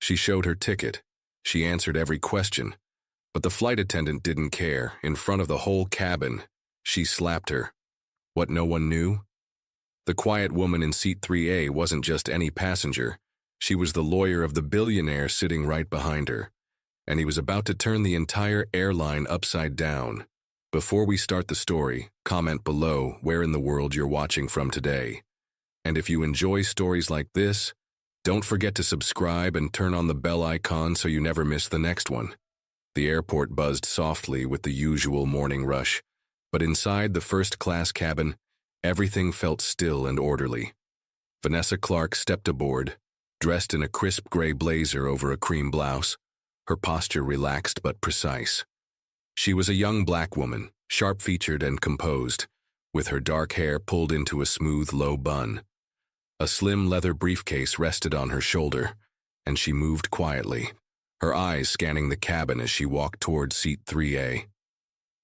She showed her ticket. She answered every question. But the flight attendant didn't care. In front of the whole cabin, she slapped her. What no one knew? The quiet woman in seat 3A wasn't just any passenger. She was the lawyer of the billionaire sitting right behind her. And he was about to turn the entire airline upside down. Before we start the story, comment below where in the world you're watching from today. And if you enjoy stories like this, don't forget to subscribe and turn on the bell icon so you never miss the next one. The airport buzzed softly with the usual morning rush, but inside the first-class cabin, everything felt still and orderly. Vanessa Clark stepped aboard, dressed in a crisp gray blazer over a cream blouse, her posture relaxed but precise. She was a young black woman, sharp-featured and composed, with her dark hair pulled into a smooth, low bun. A slim leather briefcase rested on her shoulder, and she moved quietly, her eyes scanning the cabin as she walked toward seat 3A.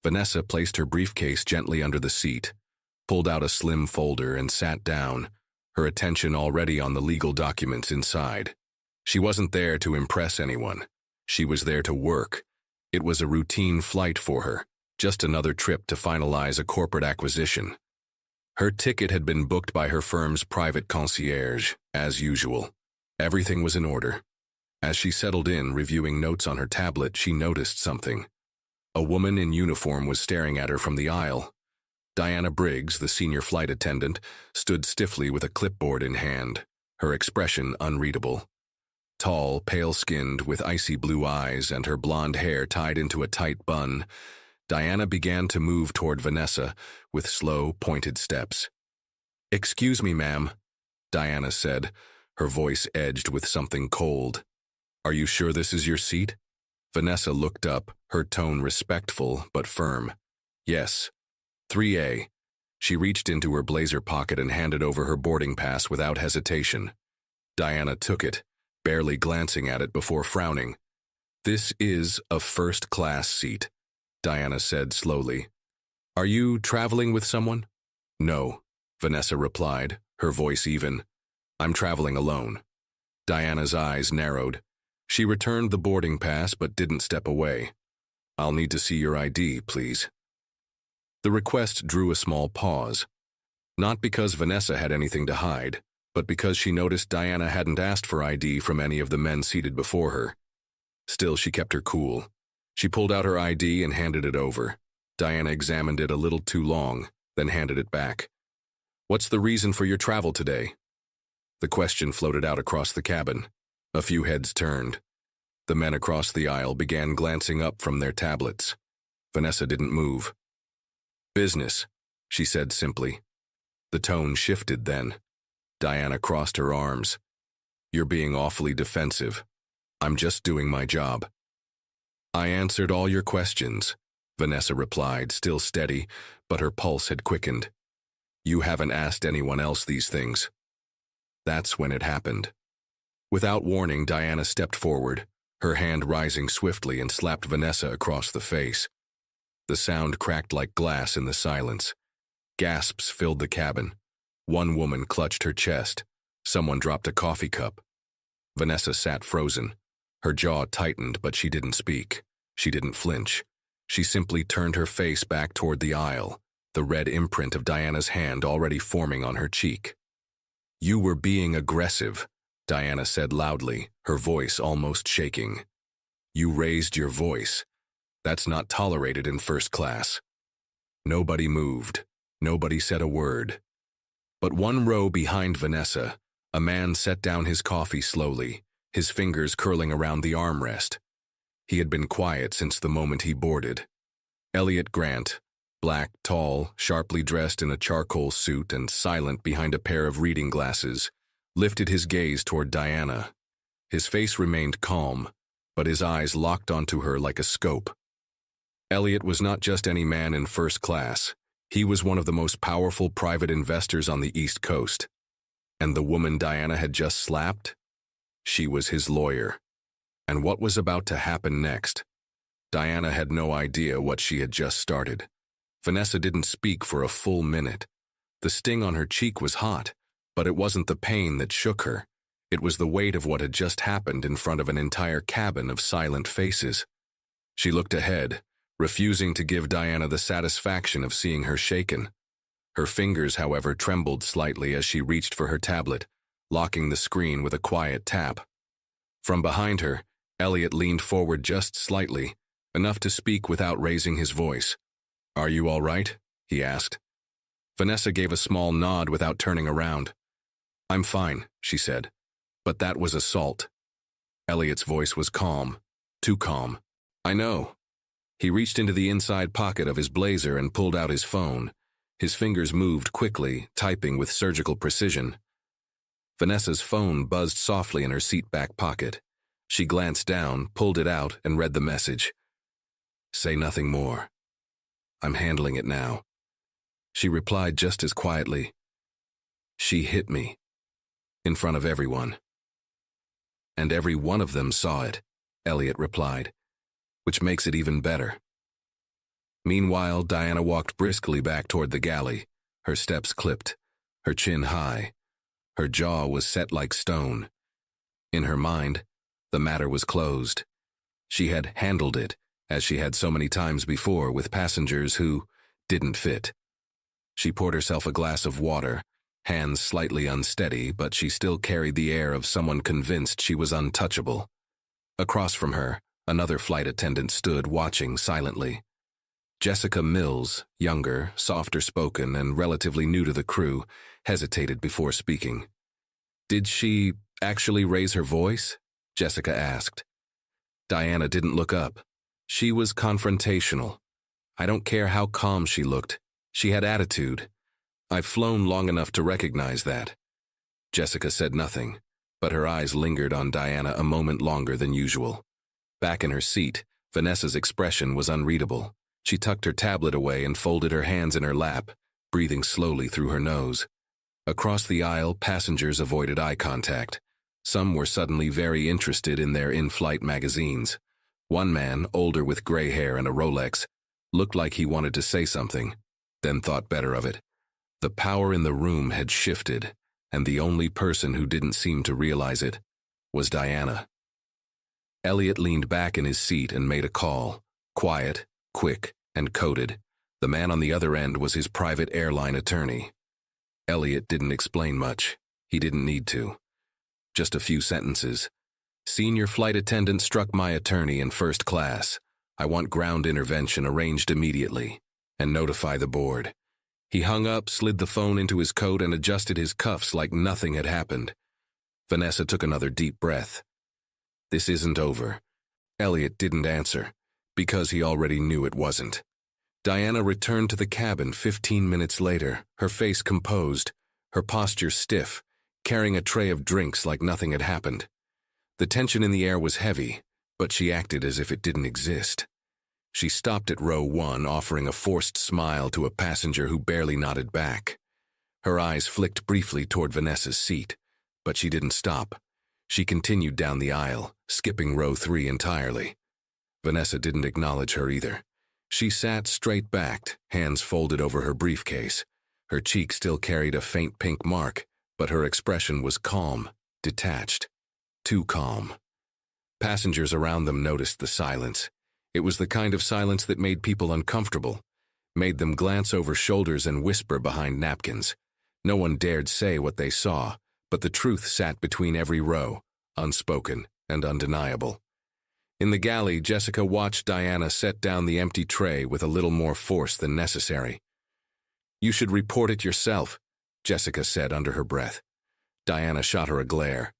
Vanessa placed her briefcase gently under the seat, pulled out a slim folder and sat down, her attention already on the legal documents inside. She wasn't there to impress anyone. She was there to work. It was a routine flight for her, just another trip to finalize a corporate acquisition. Her ticket had been booked by her firm's private concierge, as usual. Everything was in order. As she settled in, reviewing notes on her tablet, she noticed something. A woman in uniform was staring at her from the aisle. Diana Briggs, the senior flight attendant, stood stiffly with a clipboard in hand, her expression unreadable. Tall, pale-skinned, with icy blue eyes and her blonde hair tied into a tight bun, Diana began to move toward Vanessa with slow, pointed steps. "Excuse me, ma'am," Diana said, her voice edged with something cold. "Are you sure this is your seat?" Vanessa looked up, her tone respectful but firm. "Yes. 3A. She reached into her blazer pocket and handed over her boarding pass without hesitation. Diana took it, barely glancing at it before frowning. "This is a first-class seat," Diana said slowly. "Are you traveling with someone?" "No," Vanessa replied, her voice even. "I'm traveling alone." Diana's eyes narrowed. She returned the boarding pass but didn't step away. "I'll need to see your ID, please." The request drew a small pause. Not because Vanessa had anything to hide, but because she noticed Diana hadn't asked for ID from any of the men seated before her. Still, she kept her cool. She pulled out her ID and handed it over. Diana examined it a little too long, then handed it back. "What's the reason for your travel today?" The question floated out across the cabin. A few heads turned. The men across the aisle began glancing up from their tablets. Vanessa didn't move. "Business," she said simply. The tone shifted then. Diana crossed her arms. "You're being awfully defensive. I'm just doing my job." "I answered all your questions," Vanessa replied, still steady, but her pulse had quickened. "You haven't asked anyone else these things." That's when it happened. Without warning, Diana stepped forward, her hand rising swiftly, and slapped Vanessa across the face. The sound cracked like glass in the silence. Gasps filled the cabin. One woman clutched her chest. Someone dropped a coffee cup. Vanessa sat frozen. Her jaw tightened, but she didn't speak. She didn't flinch. She simply turned her face back toward the aisle, the red imprint of Diana's hand already forming on her cheek. "You were being aggressive," Diana said loudly, her voice almost shaking. "You raised your voice. That's not tolerated in first class." Nobody moved. Nobody said a word. But one row behind Vanessa, a man set down his coffee slowly, his fingers curling around the armrest. He had been quiet since the moment he boarded. Elliot Grant, black, tall, sharply dressed in a charcoal suit and silent behind a pair of reading glasses, lifted his gaze toward Diana. His face remained calm, but his eyes locked onto her like a scope. Elliot was not just any man in first class. He was one of the most powerful private investors on the East Coast. And the woman Diana had just slapped? She was his lawyer. And what was about to happen next? Diana had no idea what she had just started. Vanessa didn't speak for a full minute. The sting on her cheek was hot, but it wasn't the pain that shook her. It was the weight of what had just happened in front of an entire cabin of silent faces. She looked ahead, refusing to give Diana the satisfaction of seeing her shaken. Her fingers, however, trembled slightly as she reached for her tablet, locking the screen with a quiet tap. From behind her, Elliot leaned forward just slightly, enough to speak without raising his voice. "Are you all right?" he asked. Vanessa gave a small nod without turning around. "I'm fine," she said. But that was assault. Elliot's voice was calm, too calm. "I know." He reached into the inside pocket of his blazer and pulled out his phone. His fingers moved quickly, typing with surgical precision. Vanessa's phone buzzed softly in her seat back pocket. She glanced down, pulled it out, and read the message. "Say nothing more. I'm handling it now." She replied just as quietly. "She hit me. In front of everyone." "And every one of them saw it," Elliot replied, "which makes it even better." Meanwhile, Diana walked briskly back toward the galley, her steps clipped, her chin high. Her jaw was set like stone. In her mind, the matter was closed. She had handled it, as she had so many times before with passengers who didn't fit. She poured herself a glass of water, hands slightly unsteady, but she still carried the air of someone convinced she was untouchable. Across from her, another flight attendant stood watching silently. Jessica Mills, younger, softer-spoken, and relatively new to the crew, hesitated before speaking. "Did she actually raise her voice?" Jessica asked. Diana didn't look up. She was confrontational. I don't care how calm she looked. She had attitude. I've flown long enough to recognize that. Jessica said nothing, but her eyes lingered on Diana a moment longer than usual. Back in her seat, Vanessa's expression was unreadable. She tucked her tablet away and folded her hands in her lap, breathing slowly through her nose. Across the aisle, passengers avoided eye contact. Some were suddenly very interested in their in-flight magazines. One man, older with gray hair and a Rolex, looked like he wanted to say something, then thought better of it. The power in the room had shifted, and the only person who didn't seem to realize it was Diana. Elliot leaned back in his seat and made a call, quiet, quick, and coded. The man on the other end was his private airline attorney. Elliot didn't explain much. He didn't need to. Just a few sentences. "Senior flight attendant struck my attorney in first class. I want ground intervention arranged immediately. And notify the board." He hung up, slid the phone into his coat, and adjusted his cuffs like nothing had happened. Vanessa took another deep breath. "This isn't over." Elliot didn't answer, because he already knew it wasn't. Diana returned to the cabin 15 minutes later, her face composed, her posture stiff, carrying a tray of drinks like nothing had happened. The tension in the air was heavy, but she acted as if it didn't exist. She stopped at row 1, offering a forced smile to a passenger who barely nodded back. Her eyes flicked briefly toward Vanessa's seat, but she didn't stop. She continued down the aisle, skipping row 3 entirely. Vanessa didn't acknowledge her either. She sat straight-backed, hands folded over her briefcase. Her cheek still carried a faint pink mark, but her expression was calm, detached. Too calm. Passengers around them noticed the silence. It was the kind of silence that made people uncomfortable, made them glance over shoulders and whisper behind napkins. No one dared say what they saw, but the truth sat between every row, unspoken and undeniable. In the galley, Jessica watched Diana set down the empty tray with a little more force than necessary. "You should report it yourself," Jessica said under her breath. Diana shot her a glare.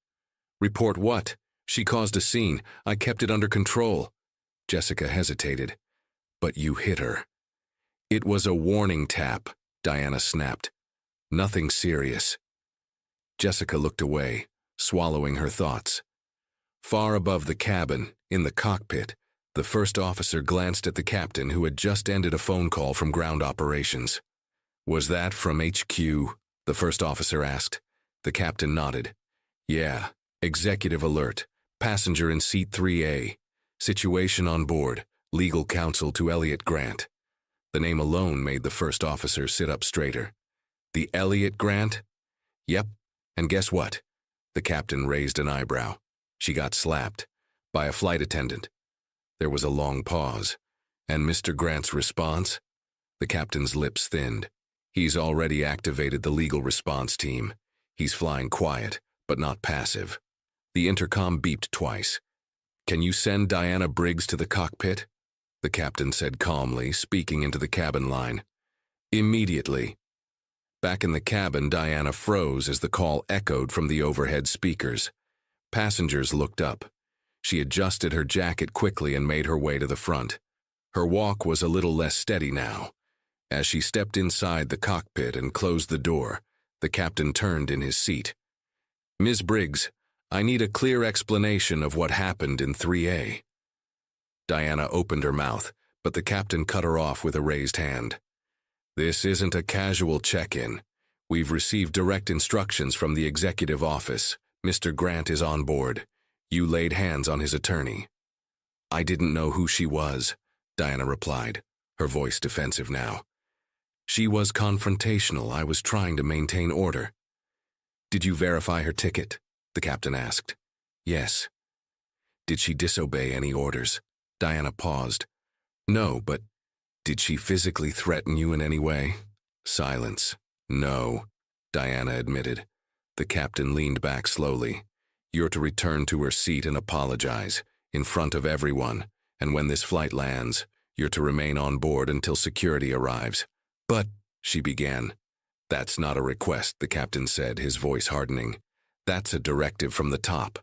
"Report what? She caused a scene. I kept it under control." Jessica hesitated. "But you hit her." "It was a warning tap," Diana snapped. "Nothing serious." Jessica looked away, swallowing her thoughts. Far above the cabin, in the cockpit, the first officer glanced at the captain who had just ended a phone call from ground operations. "Was that from HQ?" the first officer asked. The captain nodded. "Yeah, executive alert, passenger in seat 3A. Situation on board, legal counsel to Elliot Grant." The name alone made the first officer sit up straighter. "The Elliot Grant?" "Yep, and guess what? The captain raised an eyebrow. She got slapped. By a flight attendant. There was a long pause. And Mr. Grant's response? The captain's lips thinned. He's already activated the legal response team. He's flying quiet, but not passive. The intercom beeped twice. Can you send Diana Briggs to the cockpit? The captain said calmly, speaking into the cabin line. Immediately. Back in the cabin, Diana froze as the call echoed from the overhead speakers. Passengers looked up. She adjusted her jacket quickly and made her way to the front. Her walk was a little less steady now. As she stepped inside the cockpit and closed the door, the captain turned in his seat. Ms. Briggs, I need a clear explanation of what happened in 3A. Diana opened her mouth, but the captain cut her off with a raised hand. This isn't a casual check-in. We've received direct instructions from the executive office. Mr. Grant is on board. You laid hands on his attorney. I didn't know who she was, Diana replied, her voice defensive now. She was confrontational. I was trying to maintain order. Did you verify her ticket? The captain asked. Yes. Did she disobey any orders? Diana paused. No, but did she physically threaten you in any way? Silence. No, Diana admitted. The captain leaned back slowly. You're to return to her seat and apologize, in front of everyone, and when this flight lands, you're to remain on board until security arrives. But, she began. That's not a request, the captain said, his voice hardening. That's a directive from the top.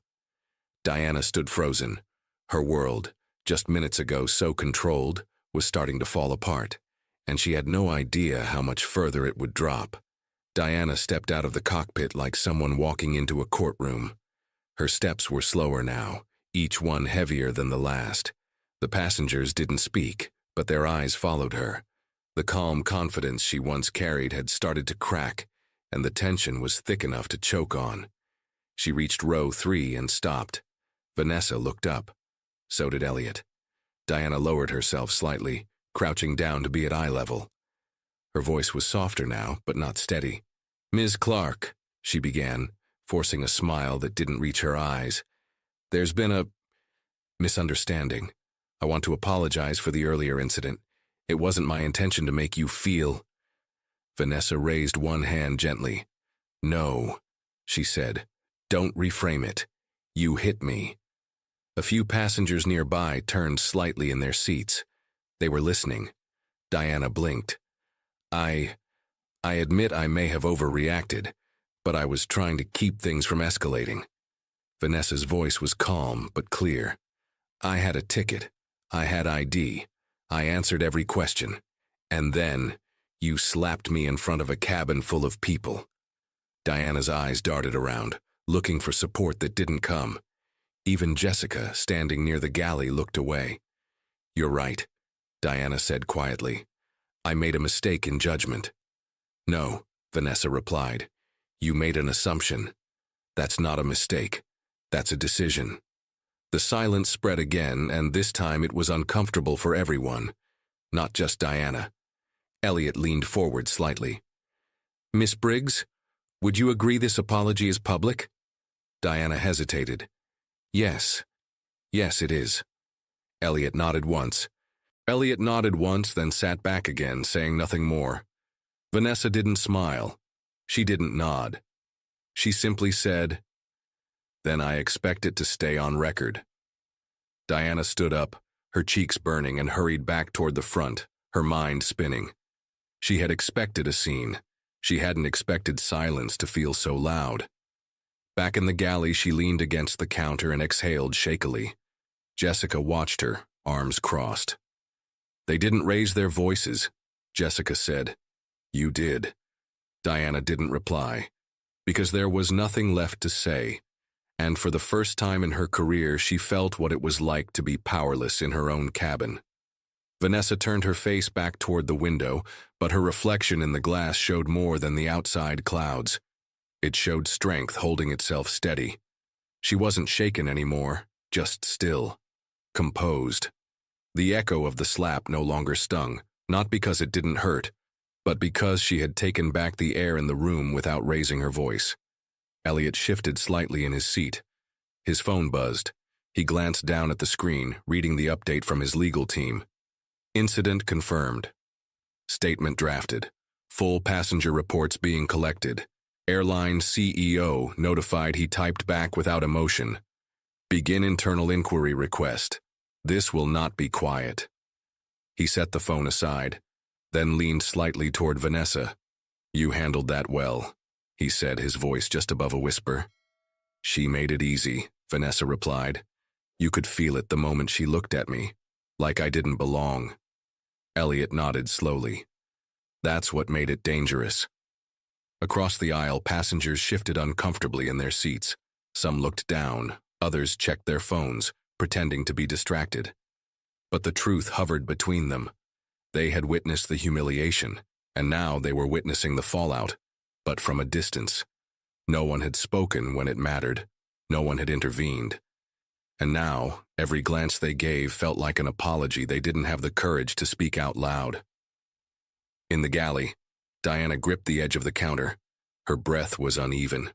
Diana stood frozen. Her world, just minutes ago so controlled, was starting to fall apart, and she had no idea how much further it would drop. Diana stepped out of the cockpit like someone walking into a courtroom. Her steps were slower now, each one heavier than the last. The passengers didn't speak, but their eyes followed her. The calm confidence she once carried had started to crack, and the tension was thick enough to choke on. She reached row 3 and stopped. Vanessa looked up. So did Elliot. Diana lowered herself slightly, crouching down to be at eye level. Her voice was softer now, but not steady. Ms. Clark, she began, forcing a smile that didn't reach her eyes. There's been a misunderstanding. I want to apologize for the earlier incident. It wasn't my intention to make you feel. Vanessa raised one hand gently. No, she said. Don't reframe it. You hit me. A few passengers nearby turned slightly in their seats. They were listening. Diana blinked. I admit I may have overreacted, but I was trying to keep things from escalating. Vanessa's voice was calm but clear. I had a ticket. I had ID. I answered every question. And then, you slapped me in front of a cabin full of people. Diana's eyes darted around, looking for support that didn't come. Even Jessica, standing near the galley, looked away. You're right, Diana said quietly. I made a mistake in judgment. No, Vanessa replied. You made an assumption. That's not a mistake. That's a decision. The silence spread again, and this time it was uncomfortable for everyone, not just Diana. Elliot leaned forward slightly. Miss Briggs, would you agree this apology is public? Diana hesitated. Yes. Yes, it is. Elliot nodded once. Then sat back again, saying nothing more. Vanessa didn't smile. She didn't nod. She simply said, Then I expect it to stay on record. Diana stood up, her cheeks burning, and hurried back toward the front, her mind spinning. She had expected a scene. She hadn't expected silence to feel so loud. Back in the galley, she leaned against the counter and exhaled shakily. Jessica watched her, arms crossed. They didn't raise their voices, Jessica said. You did. Diana didn't reply, because there was nothing left to say, and for the first time in her career she felt what it was like to be powerless in her own cabin. Vanessa turned her face back toward the window, but her reflection in the glass showed more than the outside clouds. It showed strength holding itself steady. She wasn't shaken anymore, just still, composed. The echo of the slap no longer stung, not because it didn't hurt, but because she had taken back the air in the room without raising her voice. Elliot shifted slightly in his seat. His phone buzzed. He glanced down at the screen, reading the update from his legal team. Incident confirmed. Statement drafted. Full passenger reports being collected. Airline CEO notified. He typed back without emotion. Begin internal inquiry request. This will not be quiet. He set the phone aside, then leaned slightly toward Vanessa. You handled that well, he said, his voice just above a whisper. She made it easy, Vanessa replied. You could feel it the moment she looked at me, like I didn't belong. Elliot nodded slowly. That's what made it dangerous. Across the aisle, passengers shifted uncomfortably in their seats. Some looked down, others checked their phones, pretending to be distracted. But the truth hovered between them. They had witnessed the humiliation, and now they were witnessing the fallout, but from a distance. No one had spoken when it mattered. No one had intervened. And now, every glance they gave felt like an apology they didn't have the courage to speak out loud. In the galley, Diana gripped the edge of the counter. Her breath was uneven.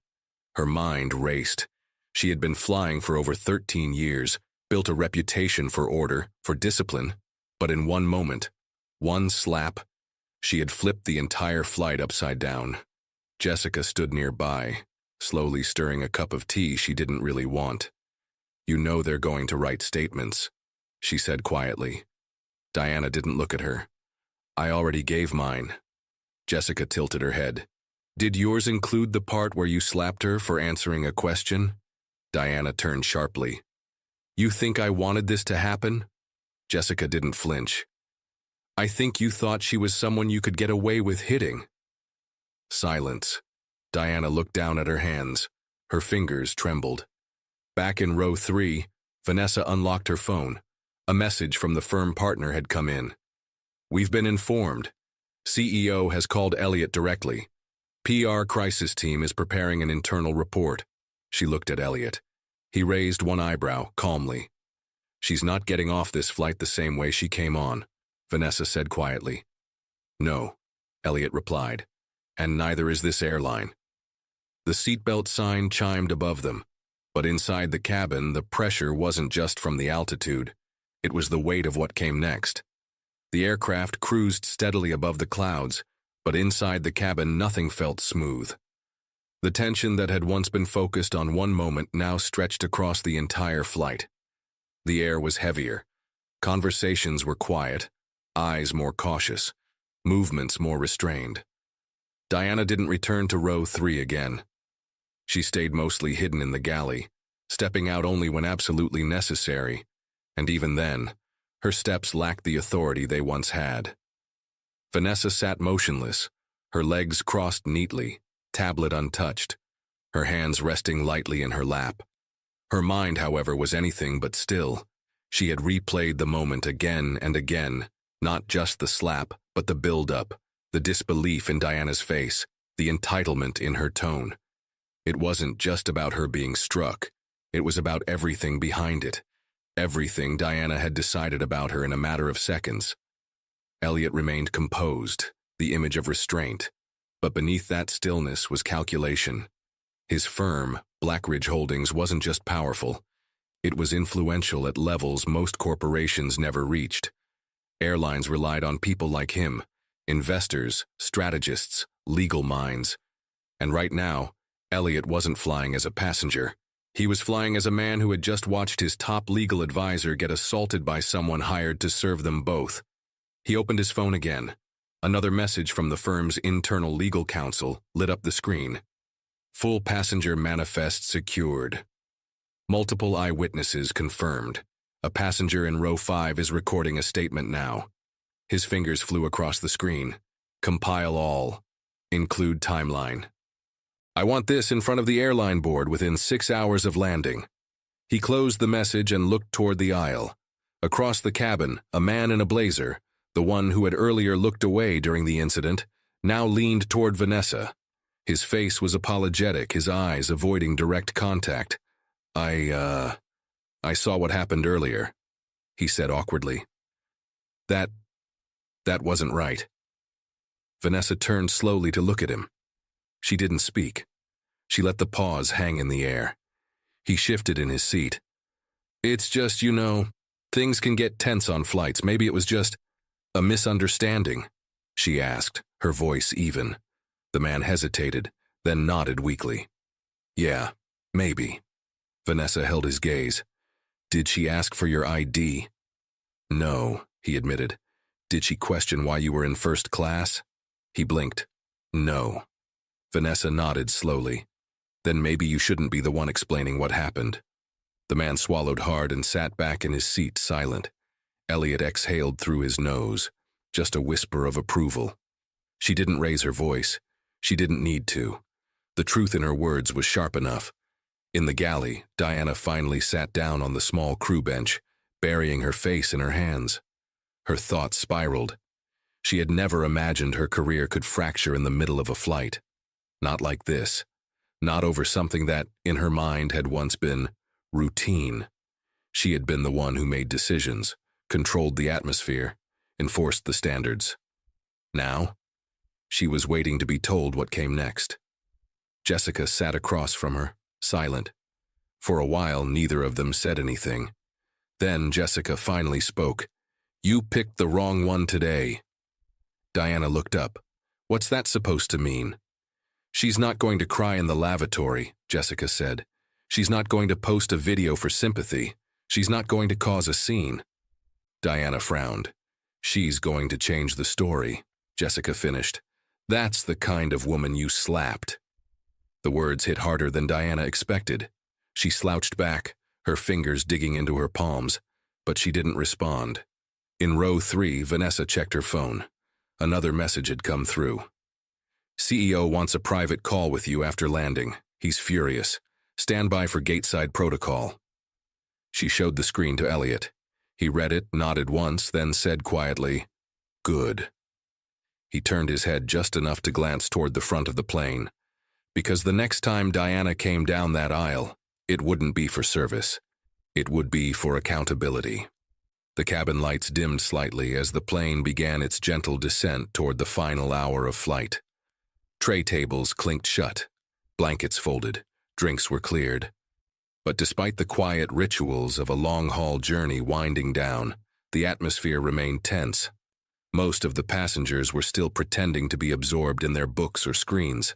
Her mind raced. She had been flying for over 13 years, built a reputation for order, for discipline, but in one moment, one slap, she had flipped the entire flight upside down. Jessica stood nearby, slowly stirring a cup of tea she didn't really want. You know they're going to write statements, she said quietly. Diana didn't look at her. I already gave mine. Jessica tilted her head. Did yours include the part where you slapped her for answering a question? Diana turned sharply. You think I wanted this to happen? Jessica didn't flinch. I think you thought she was someone you could get away with hitting. Silence. Diana looked down at her hands. Her fingers trembled. Back in row 3, Vanessa unlocked her phone. A message from the firm partner had come in. We've been informed. CEO has called Elliot directly. PR crisis team is preparing an internal report. She looked at Elliot. He raised one eyebrow, calmly. She's not getting off this flight the same way she came on, Vanessa said quietly. No, Elliot replied, and neither is this airline. The seatbelt sign chimed above them, but inside the cabin, the pressure wasn't just from the altitude. It was the weight of what came next. The aircraft cruised steadily above the clouds, but inside the cabin nothing felt smooth. The tension that had once been focused on one moment now stretched across the entire flight. The air was heavier. Conversations were quiet, eyes more cautious, movements more restrained. Diana didn't return to row 3 again. She stayed mostly hidden in the galley, stepping out only when absolutely necessary, and even then, her steps lacked the authority they once had. Vanessa sat motionless, her legs crossed neatly, tablet untouched, her hands resting lightly in her lap. Her mind, however, was anything but still. She had replayed the moment again and again, not just the slap, but the build-up, the disbelief in Diana's face, the entitlement in her tone. It wasn't just about her being struck. It was about everything behind it. Everything Diana had decided about her in a matter of seconds. Elliot remained composed, the image of restraint. But beneath that stillness was calculation. His firm, Blackridge Holdings, wasn't just powerful. It was influential at levels most corporations never reached. Airlines relied on people like him, investors, strategists, legal minds. And right now, Elliot wasn't flying as a passenger. He was flying as a man who had just watched his top legal advisor get assaulted by someone hired to serve them both. He opened his phone again. Another message from the firm's internal legal counsel lit up the screen. Full passenger manifest secured. Multiple eyewitnesses confirmed. A passenger in row 5 is recording a statement now. His fingers flew across the screen. Compile all. Include timeline. I want this in front of the airline board within 6 hours of landing. He closed the message and looked toward the aisle. Across the cabin, a man in a blazer, the one who had earlier looked away during the incident, now leaned toward Vanessa. His face was apologetic, his eyes avoiding direct contact. I saw what happened earlier, he said awkwardly. That wasn't right. Vanessa turned slowly to look at him. She didn't speak. She let the pause hang in the air. He shifted in his seat. It's just, things can get tense on flights. Maybe it was just a misunderstanding, she asked, her voice even. The man hesitated, then nodded weakly. Yeah, maybe. Vanessa held his gaze. Did she ask for your ID? No, he admitted. Did she question why you were in first class? He blinked. No. Vanessa nodded slowly. Then maybe you shouldn't be the one explaining what happened. The man swallowed hard and sat back in his seat, silent. Elliot exhaled through his nose, just a whisper of approval. She didn't raise her voice. She didn't need to. The truth in her words was sharp enough. In the galley, Diana finally sat down on the small crew bench, burying her face in her hands. Her thoughts spiraled. She had never imagined her career could fracture in the middle of a flight. Not like this. Not over something that, in her mind, had once been routine. She had been the one who made decisions, controlled the atmosphere, enforced the standards. Now, she was waiting to be told what came next. Jessica sat across from her, silent. For a while, neither of them said anything. Then Jessica finally spoke. You picked the wrong one today. Diana looked up. What's that supposed to mean? She's not going to cry in the lavatory, Jessica said. She's not going to post a video for sympathy. She's not going to cause a scene. Diana frowned. She's going to change the story, Jessica finished. That's the kind of woman you slapped. The words hit harder than Diana expected. She slouched back, her fingers digging into her palms, but she didn't respond. In row 3, Vanessa checked her phone. Another message had come through. CEO wants a private call with you after landing. He's furious. Stand by for gateside protocol. She showed the screen to Elliot. He read it, nodded once, then said quietly, Good. He turned his head just enough to glance toward the front of the plane. Because the next time Diana came down that aisle, it wouldn't be for service. It would be for accountability. The cabin lights dimmed slightly as the plane began its gentle descent toward the final hour of flight. Tray tables clinked shut, blankets folded, drinks were cleared. But despite the quiet rituals of a long-haul journey winding down, the atmosphere remained tense. Most of the passengers were still pretending to be absorbed in their books or screens,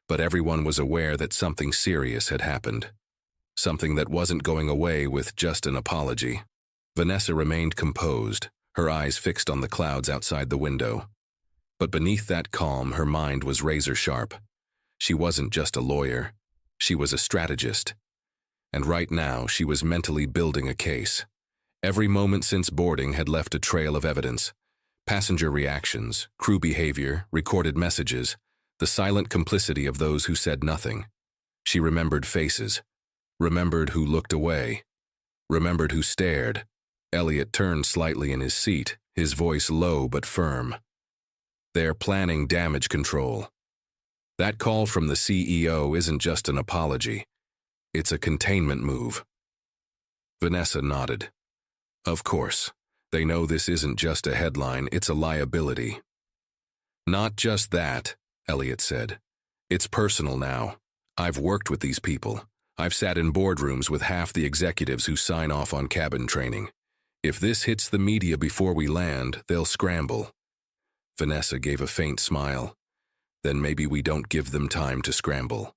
but everyone was aware that something serious had happened. Something that wasn't going away with just an apology. Vanessa remained composed, her eyes fixed on the clouds outside the window. But beneath that calm, her mind was razor-sharp. She wasn't just a lawyer. She was a strategist. And right now, she was mentally building a case. Every moment since boarding had left a trail of evidence. Passenger reactions, crew behavior, recorded messages, the silent complicity of those who said nothing. She remembered faces, remembered who looked away, remembered who stared. Elliot turned slightly in his seat, his voice low but firm. They're planning damage control. That call from the CEO isn't just an apology. It's a containment move. Vanessa nodded. Of course. They know this isn't just a headline, it's a liability. Not just that, Elliot said. It's personal now. I've worked with these people. I've sat in boardrooms with half the executives who sign off on cabin training. If this hits the media before we land, they'll scramble. Vanessa gave a faint smile. Then maybe we don't give them time to scramble.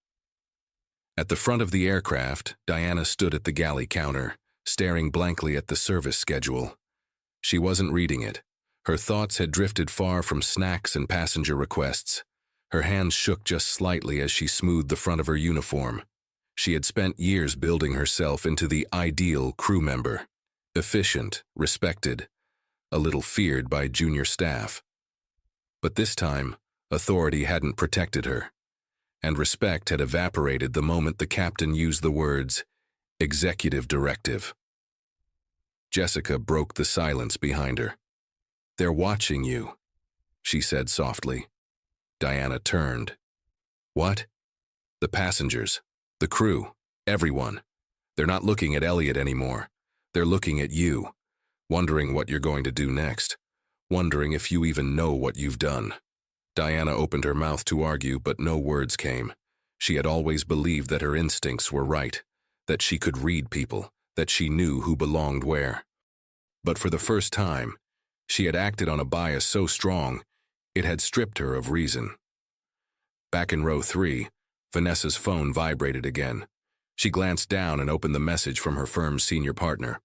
At the front of the aircraft, Diana stood at the galley counter, staring blankly at the service schedule. She wasn't reading it. Her thoughts had drifted far from snacks and passenger requests. Her hands shook just slightly as she smoothed the front of her uniform. She had spent years building herself into the ideal crew member. Efficient, respected, a little feared by junior staff. But this time, authority hadn't protected her, and respect had evaporated the moment the captain used the words, executive directive. Jessica broke the silence behind her. They're watching you, she said softly. Diana turned. What? The passengers, the crew, everyone. They're not looking at Elliot anymore. They're looking at you, wondering what you're going to do next, wondering if you even know what you've done. Diana opened her mouth to argue, but no words came. She had always believed that her instincts were right, that she could read people, that she knew who belonged where. But for the first time, she had acted on a bias so strong, it had stripped her of reason. Back in row 3, Vanessa's phone vibrated again. She glanced down and opened the message from her firm's senior partner.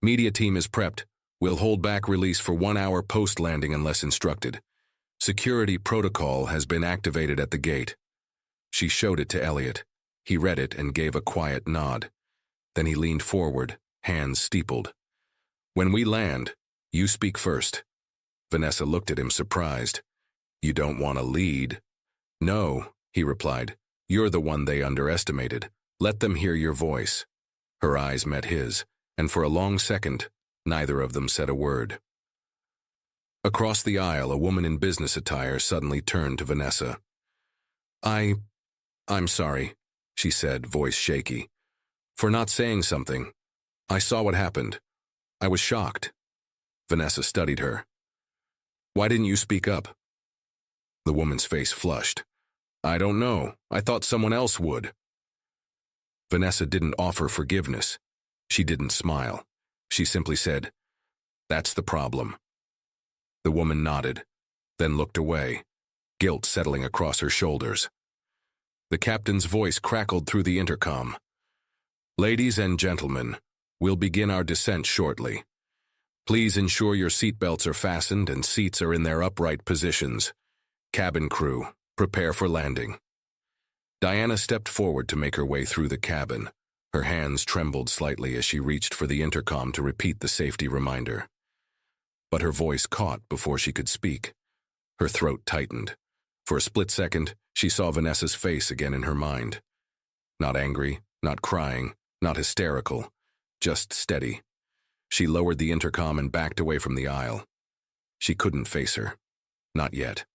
"Media team is prepped. We'll hold back release for 1 hour post-landing unless instructed. Security protocol has been activated at the gate." She showed it to Elliot. He read it and gave a quiet nod. Then he leaned forward, hands steepled. "When we land, you speak first." Vanessa looked at him surprised. "You don't want to lead?" "No," he replied. "You're the one they underestimated. Let them hear your voice." Her eyes met his, and for a long second, neither of them said a word. Across the aisle, a woman in business attire suddenly turned to Vanessa. I'm sorry," she said, voice shaky, "for not saying something. I saw what happened. I was shocked." Vanessa studied her. "Why didn't you speak up?" The woman's face flushed. "I don't know. I thought someone else would." Vanessa didn't offer forgiveness. She didn't smile. She simply said, "That's the problem." The woman nodded, then looked away, guilt settling across her shoulders. The captain's voice crackled through the intercom. "Ladies and gentlemen, we'll begin our descent shortly. Please ensure your seatbelts are fastened and seats are in their upright positions. Cabin crew, prepare for landing." Diana stepped forward to make her way through the cabin. Her hands trembled slightly as she reached for the intercom to repeat the safety reminder. But her voice caught before she could speak. Her throat tightened. For a split second, she saw Vanessa's face again in her mind. Not angry, not crying, not hysterical, just steady. She lowered the intercom and backed away from the aisle. She couldn't face her. Not yet.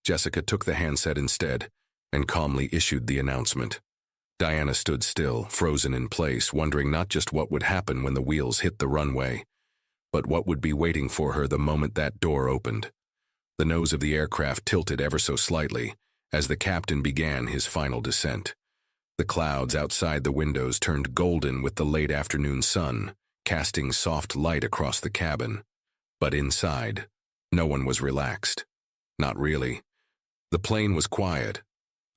Jessica took the handset instead and calmly issued the announcement. Diana stood still, frozen in place, wondering not just what would happen when the wheels hit the runway, but what would be waiting for her the moment that door opened. The nose of the aircraft tilted ever so slightly as the captain began his final descent. The clouds outside the windows turned golden with the late afternoon sun, casting soft light across the cabin. But inside, no one was relaxed. Not really. The plane was quiet,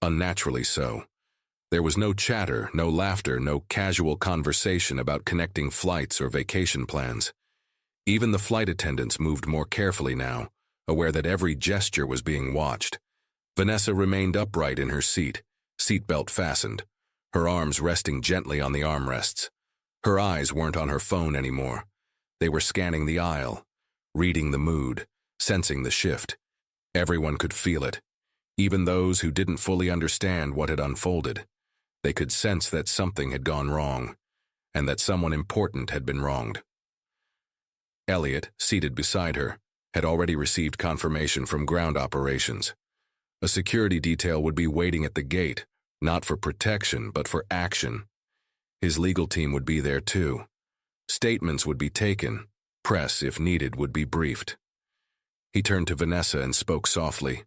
unnaturally so. There was no chatter, no laughter, no casual conversation about connecting flights or vacation plans. Even the flight attendants moved more carefully now, aware that every gesture was being watched. Vanessa remained upright in her seat, seatbelt fastened, her arms resting gently on the armrests. Her eyes weren't on her phone anymore. They were scanning the aisle, reading the mood, sensing the shift. Everyone could feel it, even those who didn't fully understand what had unfolded. They could sense that something had gone wrong, and that someone important had been wronged. Elliot, seated beside her, had already received confirmation from ground operations. A security detail would be waiting at the gate, not for protection, but for action. His legal team would be there too. Statements would be taken. Press, if needed, would be briefed. He turned to Vanessa and spoke softly.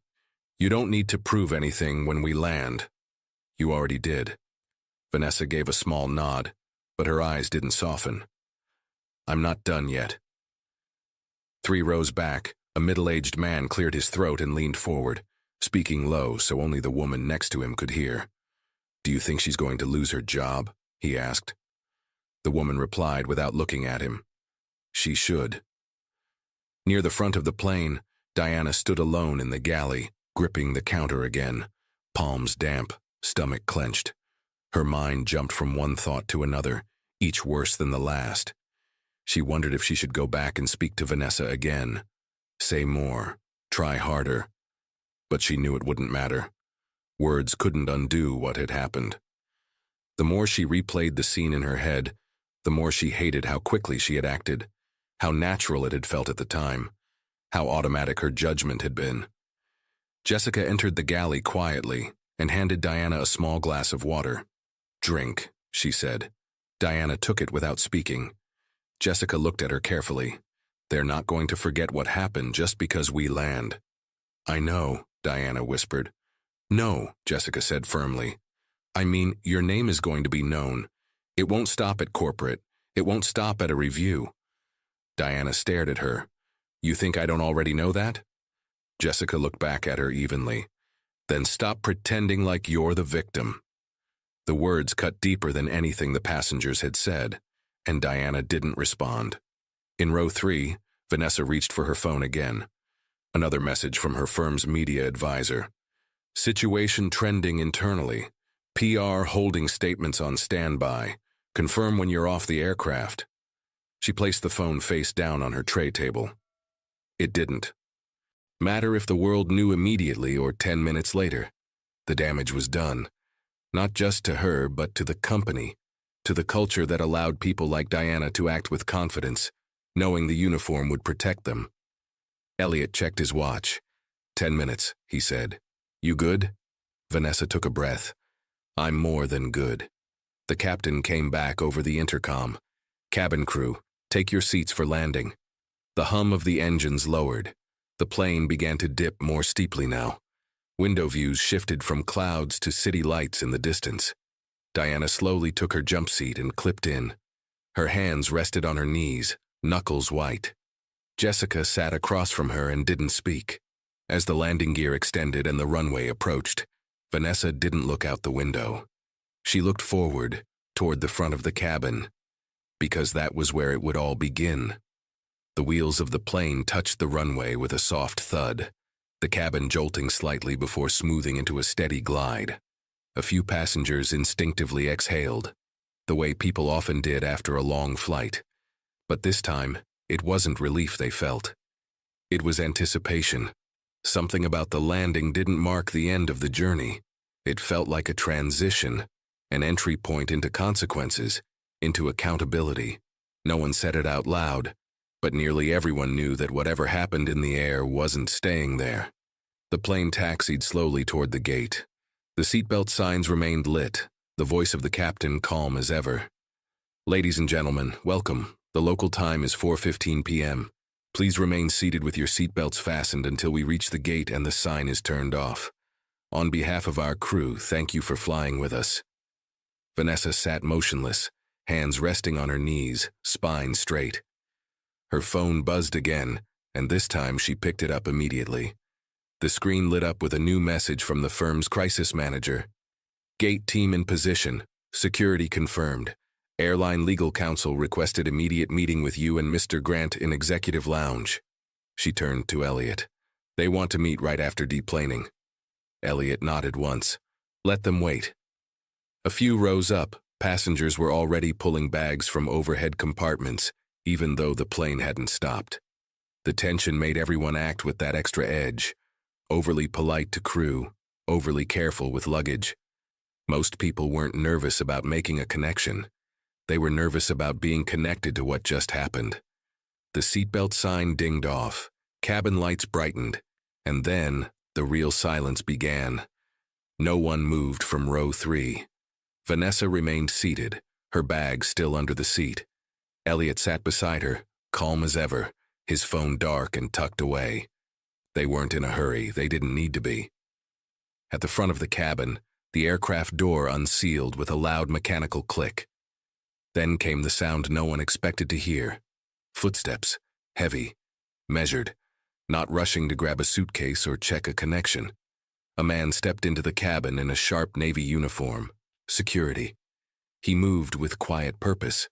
"You don't need to prove anything when we land. You already did." Vanessa gave a small nod, but her eyes didn't soften. "I'm not done yet." 3 rows back, a middle-aged man cleared his throat and leaned forward, speaking low so only the woman next to him could hear. "Do you think she's going to lose her job?" he asked. The woman replied without looking at him. "She should." Near the front of the plane, Diana stood alone in the galley, gripping the counter again, palms damp, stomach clenched. Her mind jumped from one thought to another, each worse than the last. She wondered if she should go back and speak to Vanessa again. Say more, try harder. But she knew it wouldn't matter. Words couldn't undo what had happened. The more she replayed the scene in her head, the more she hated how quickly she had acted, how natural it had felt at the time, how automatic her judgment had been. Jessica entered the galley quietly and handed Diana a small glass of water. "Drink," she said. Diana took it without speaking. Jessica looked at her carefully. "They're not going to forget what happened just because we land." "I know," Diana whispered. No, Jessica said firmly. I mean, your name is going to be known. It won't stop at corporate. It won't stop at a review. Diana stared at her. You think I don't already know that? Jessica looked back at her evenly. Then stop pretending like you're the victim. The words cut deeper than anything the passengers had said, and Diana didn't respond. In row 3, Vanessa reached for her phone again. Another message from her firm's media advisor. Situation trending internally. PR holding statements on standby. Confirm when you're off the aircraft. She placed the phone face down on her tray table. It didn't matter if the world knew immediately or 10 minutes later. The damage was done. Not just to her, but to the company, to the culture that allowed people like Diana to act with confidence, knowing the uniform would protect them. Elliot checked his watch. 10 minutes, he said. You good? Vanessa took a breath. I'm more than good. The captain came back over the intercom. Cabin crew, take your seats for landing. The hum of the engines lowered. The plane began to dip more steeply now. Window views shifted from clouds to city lights in the distance. Diana slowly took her jump seat and clipped in. Her hands rested on her knees, knuckles white. Jessica sat across from her and didn't speak. As the landing gear extended and the runway approached, Vanessa didn't look out the window. She looked forward, toward the front of the cabin, because that was where it would all begin. The wheels of the plane touched the runway with a soft thud, the cabin jolting slightly before smoothing into a steady glide. A few passengers instinctively exhaled, the way people often did after a long flight. But this time, it wasn't relief they felt. It was anticipation. Something about the landing didn't mark the end of the journey. It felt like a transition, an entry point into consequences, into accountability. No one said it out loud, but nearly everyone knew that whatever happened in the air wasn't staying there. The plane taxied slowly toward the gate. The seatbelt signs remained lit, the voice of the captain calm as ever. Ladies and gentlemen, welcome. The local time is 4:15 p.m. Please remain seated with your seatbelts fastened until we reach the gate and the sign is turned off. On behalf of our crew, thank you for flying with us. Vanessa sat motionless, hands resting on her knees, spine straight. Her phone buzzed again, and this time she picked it up immediately. The screen lit up with a new message from the firm's crisis manager. Gate team in position. Security confirmed. Airline legal counsel requested immediate meeting with you and Mr. Grant in executive lounge. She turned to Elliot. They want to meet right after deplaning. Elliot nodded once. Let them wait. A few rows up, passengers were already pulling bags from overhead compartments, even though the plane hadn't stopped. The tension made everyone act with that extra edge. Overly polite to crew, overly careful with luggage. Most people weren't nervous about making a connection. They were nervous about being connected to what just happened. The seatbelt sign dinged off, cabin lights brightened, and then the real silence began. No one moved from row 3. Vanessa remained seated, her bag still under the seat. Elliot sat beside her, calm as ever, his phone dark and tucked away. They weren't in a hurry, they didn't need to be. At the front of the cabin, the aircraft door unsealed with a loud mechanical click. Then came the sound no one expected to hear. Footsteps, heavy, measured, not rushing to grab a suitcase or check a connection. A man stepped into the cabin in a sharp navy uniform, security. He moved with quiet purpose.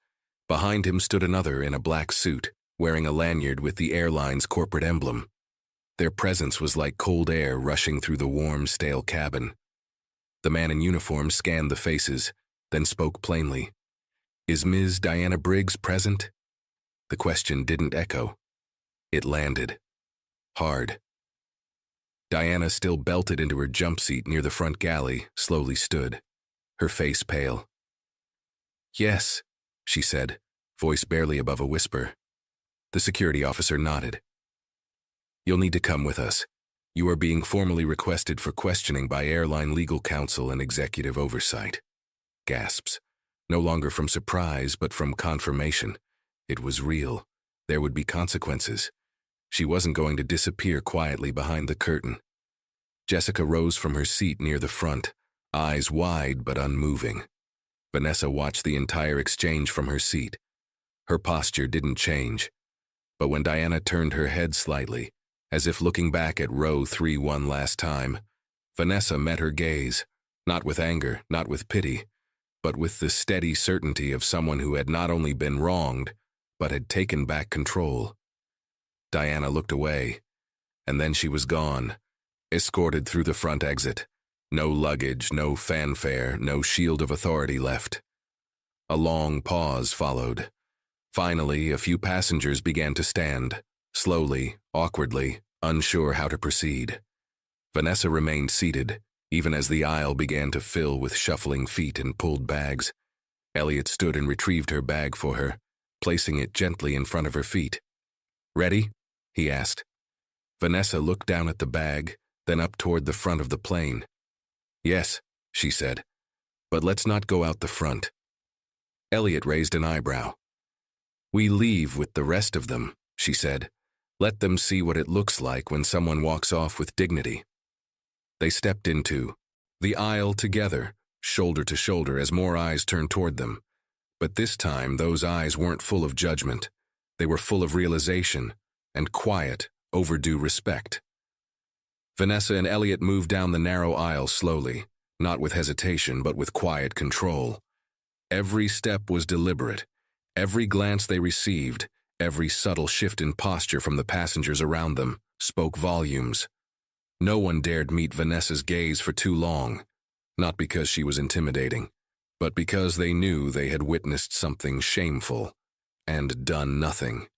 Behind him stood another in a black suit, wearing a lanyard with the airline's corporate emblem. Their presence was like cold air rushing through the warm, stale cabin. The man in uniform scanned the faces, then spoke plainly. Is Ms. Diana Briggs present? The question didn't echo. It landed. Hard. Diana, still belted into her jump seat near the front galley, slowly stood, her face pale. Yes, she said, voice barely above a whisper. The security officer nodded. You'll need to come with us. You are being formally requested for questioning by airline legal counsel and executive oversight. Gasps. No longer from surprise, but from confirmation. It was real. There would be consequences. She wasn't going to disappear quietly behind the curtain. Jessica rose from her seat near the front, eyes wide but unmoving. Vanessa watched the entire exchange from her seat. Her posture didn't change. But when Diana turned her head slightly, as if looking back at row 3 one last time, Vanessa met her gaze, not with anger, not with pity, but with the steady certainty of someone who had not only been wronged, but had taken back control. Diana looked away, and then she was gone, escorted through the front exit. No luggage, no fanfare, no shield of authority left. A long pause followed. Finally, a few passengers began to stand, slowly, awkwardly, unsure how to proceed. Vanessa remained seated, even as the aisle began to fill with shuffling feet and pulled bags. Elliot stood and retrieved her bag for her, placing it gently in front of her feet. "Ready?" he asked. Vanessa looked down at the bag, then up toward the front of the plane. "Yes," she said, "but let's not go out the front." Elliot raised an eyebrow. "We leave with the rest of them," she said. "Let them see what it looks like when someone walks off with dignity." They stepped into the aisle together, shoulder to shoulder, as more eyes turned toward them. But this time, those eyes weren't full of judgment. They were full of realization and quiet, overdue respect. Vanessa and Elliot moved down the narrow aisle slowly, not with hesitation, but with quiet control. Every step was deliberate. Every glance they received, every subtle shift in posture from the passengers around them, spoke volumes. No one dared meet Vanessa's gaze for too long, not because she was intimidating, but because they knew they had witnessed something shameful and done nothing.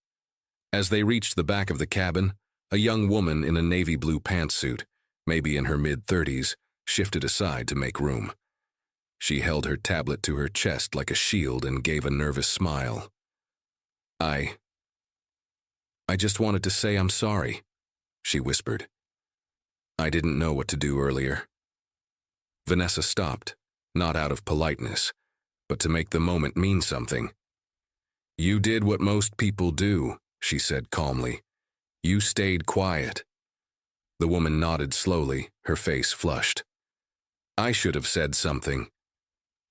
As they reached the back of the cabin, a young woman in a navy blue pantsuit, maybe in her mid-30s, shifted aside to make room. She held her tablet to her chest like a shield and gave a nervous smile. I just wanted to say I'm sorry," she whispered. "I didn't know what to do earlier." Vanessa stopped, not out of politeness, but to make the moment mean something. "You did what most people do," she said calmly. "You stayed quiet." The woman nodded slowly, her face flushed. "I should have said something."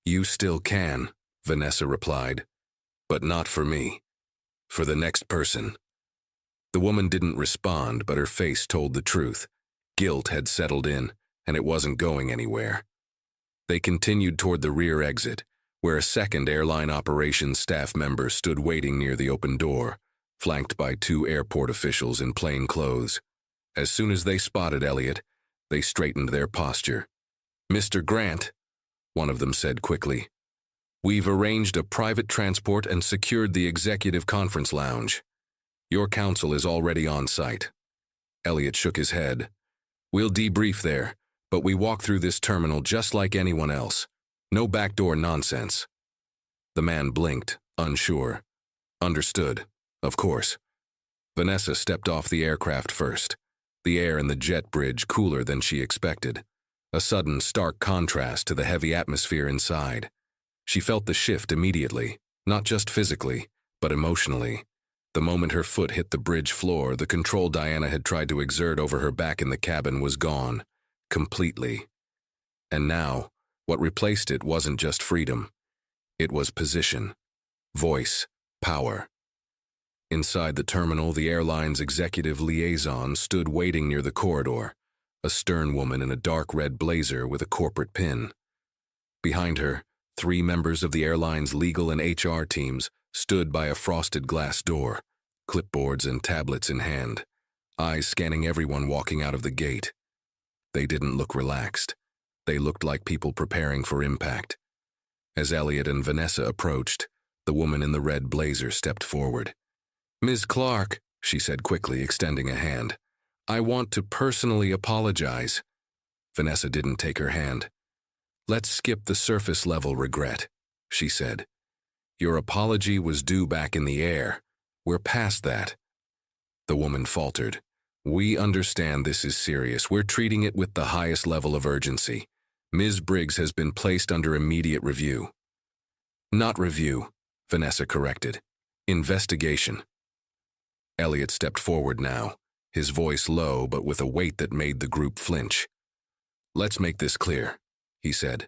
"You still can," Vanessa replied, "but not for me. For the next person." The woman didn't respond, but her face told the truth. Guilt had settled in, and it wasn't going anywhere. They continued toward the rear exit, where a second airline operations staff member stood waiting near the open door, flanked by 2 airport officials in plain clothes. As soon as they spotted Elliot, they straightened their posture. "Mr. Grant," one of them said quickly, "we've arranged a private transport and secured the executive conference lounge. Your counsel is already on site." Elliot shook his head. "We'll debrief there, but we walk through this terminal just like anyone else. No backdoor nonsense." The man blinked, unsure. "Understood. Of course." Vanessa stepped off the aircraft first, the air in the jet bridge cooler than she expected, a sudden stark contrast to the heavy atmosphere inside. She felt the shift immediately, not just physically, but emotionally. The moment her foot hit the bridge floor, the control Diana had tried to exert over her back in the cabin was gone, completely. And now, what replaced it wasn't just freedom. It was position, voice, power. Inside the terminal, the airline's executive liaison stood waiting near the corridor, a stern woman in a dark red blazer with a corporate pin. Behind her, 3 members of the airline's legal and HR teams stood by a frosted glass door, clipboards and tablets in hand, eyes scanning everyone walking out of the gate. They didn't look relaxed. They looked like people preparing for impact. As Elliot and Vanessa approached, the woman in the red blazer stepped forward. "Ms. Clark," she said quickly, extending a hand, "I want to personally apologize." Vanessa didn't take her hand. "Let's skip the surface-level regret," she said. "Your apology was due back in the air. We're past that." The woman faltered. "We understand this is serious. We're treating it with the highest level of urgency. Ms. Briggs has been placed under immediate review." "Not review," Vanessa corrected. "Investigation." Elliot stepped forward now, his voice low but with a weight that made the group flinch. Let's make this clear, he said.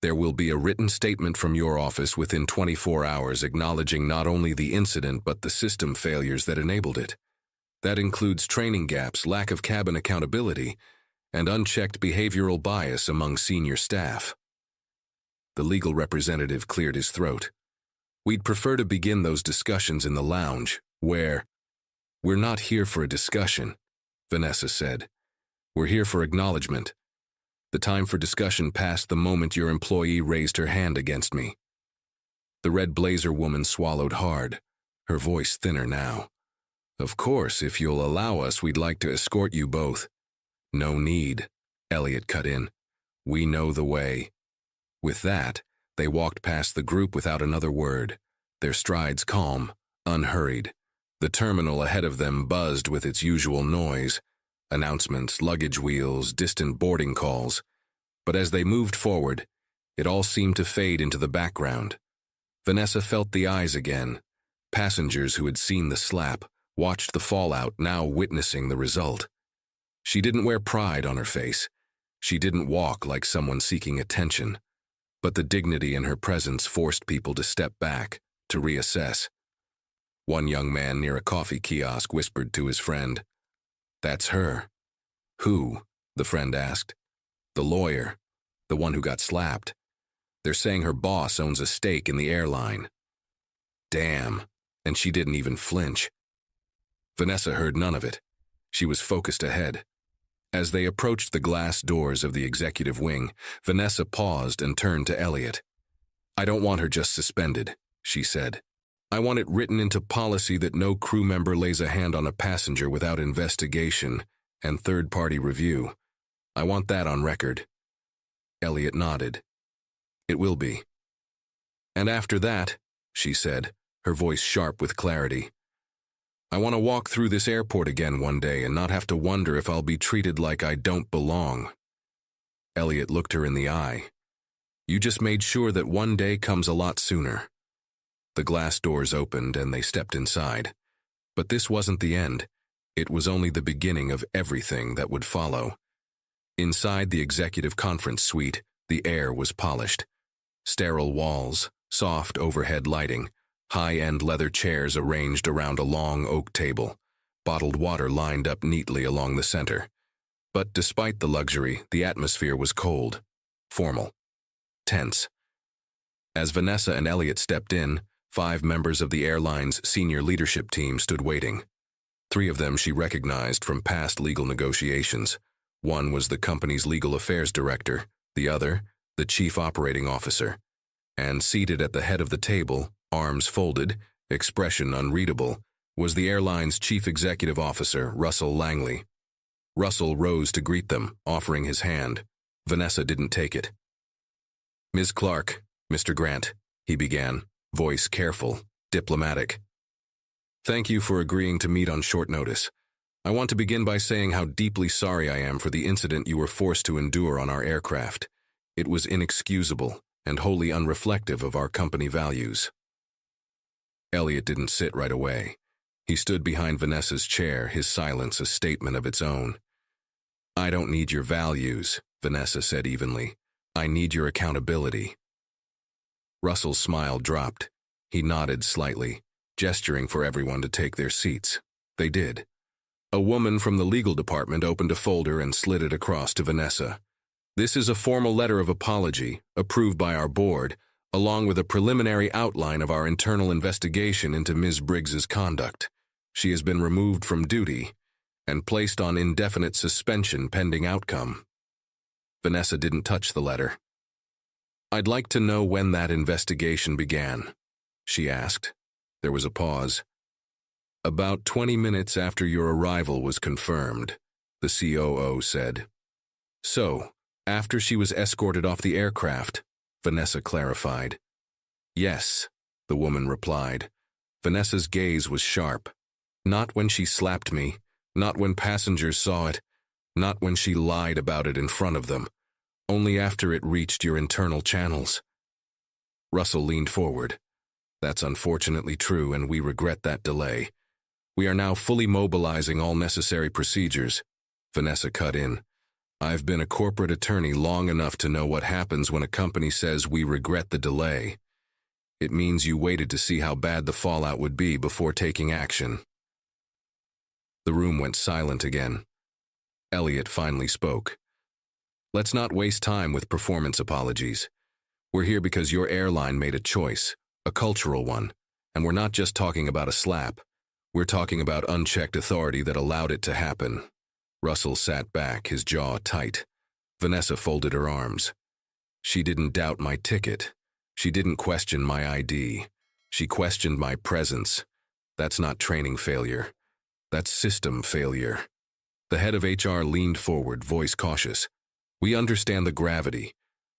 There will be a written statement from your office within 24 hours acknowledging not only the incident but the system failures that enabled it. That includes training gaps, lack of cabin accountability, and unchecked behavioral bias among senior staff. The legal representative cleared his throat. We'd prefer to begin those discussions in the lounge, where— We're not here for a discussion, Vanessa said. We're here for acknowledgement. The time for discussion passed the moment your employee raised her hand against me. The red blazer woman swallowed hard, her voice thinner now. Of course, if you'll allow us, we'd like to escort you both. No need, Elliot cut in. We know the way. With that, they walked past the group without another word, their strides calm, unhurried. The terminal ahead of them buzzed with its usual noise, announcements, luggage wheels, distant boarding calls. But as they moved forward, it all seemed to fade into the background. Vanessa felt the eyes again, passengers who had seen the slap, watched the fallout, now witnessing the result. She didn't wear pride on her face. She didn't walk like someone seeking attention. But the dignity in her presence forced people to step back, to reassess. One young man near a coffee kiosk whispered to his friend, "That's her." "Who?" the friend asked. "The lawyer, the one who got slapped. They're saying her boss owns a stake in the airline." Damn, and she didn't even flinch. Vanessa heard none of it. She was focused ahead. As they approached the glass doors of the executive wing, Vanessa paused and turned to Elliot. "I don't want her just suspended," she said. "I want it written into policy that no crew member lays a hand on a passenger without investigation and third-party review. I want that on record." Elliot nodded. "It will be." "And after that," she said, her voice sharp with clarity, "I want to walk through this airport again one day and not have to wonder if I'll be treated like I don't belong." Elliot looked her in the eye. "You just made sure that one day comes a lot sooner." The glass doors opened and they stepped inside. But this wasn't the end. It was only the beginning of everything that would follow. Inside the executive conference suite, the air was polished. Sterile walls, soft overhead lighting, high-end leather chairs arranged around a long oak table, bottled water lined up neatly along the center. But despite the luxury, the atmosphere was cold, formal, tense. As Vanessa and Elliot stepped in, 5 members of the airline's senior leadership team stood waiting. 3 of them she recognized from past legal negotiations. One was the company's legal affairs director, the other, the chief operating officer. And seated at the head of the table, arms folded, expression unreadable, was the airline's chief executive officer, Russell Langley. Russell rose to greet them, offering his hand. Vanessa didn't take it. "Ms. Clark, Mr. Grant," he began, voice careful, diplomatic. "Thank you for agreeing to meet on short notice. I want to begin by saying how deeply sorry I am for the incident you were forced to endure on our aircraft. It was inexcusable and wholly unreflective of our company values." Elliot didn't sit right away. He stood behind Vanessa's chair, his silence a statement of its own. "I don't need your values," Vanessa said evenly. "I need your accountability." Russell's smile dropped. He nodded slightly, gesturing for everyone to take their seats. They did. A woman from the legal department opened a folder and slid it across to Vanessa. "This is a formal letter of apology, approved by our board, along with a preliminary outline of our internal investigation into Ms. Briggs's conduct. She has been removed from duty and placed on indefinite suspension pending outcome." Vanessa didn't touch the letter. "I'd like to know when that investigation began," she asked. There was a pause. "About 20 minutes after your arrival was confirmed," the COO said. "So, after she was escorted off the aircraft," Vanessa clarified. "Yes," the woman replied. Vanessa's gaze was sharp. "Not when she slapped me, not when passengers saw it, not when she lied about it in front of them. Only after it reached your internal channels." Russell leaned forward. "That's unfortunately true, and we regret that delay. We are now fully mobilizing all necessary procedures." Vanessa cut in. I've been a corporate attorney long enough to know what happens when a company says we regret the delay. It means you waited to see how bad the fallout would be before taking action. The room went silent again. Elliot finally spoke. Let's not waste time with performance apologies. We're here because your airline made a choice, a cultural one, and we're not just talking about a slap. We're talking about unchecked authority that allowed it to happen. Russell sat back, his jaw tight. Vanessa folded her arms. She didn't doubt my ticket. She didn't question my ID. She questioned my presence. That's not training failure. That's system failure. The head of HR leaned forward, voice cautious. We understand the gravity.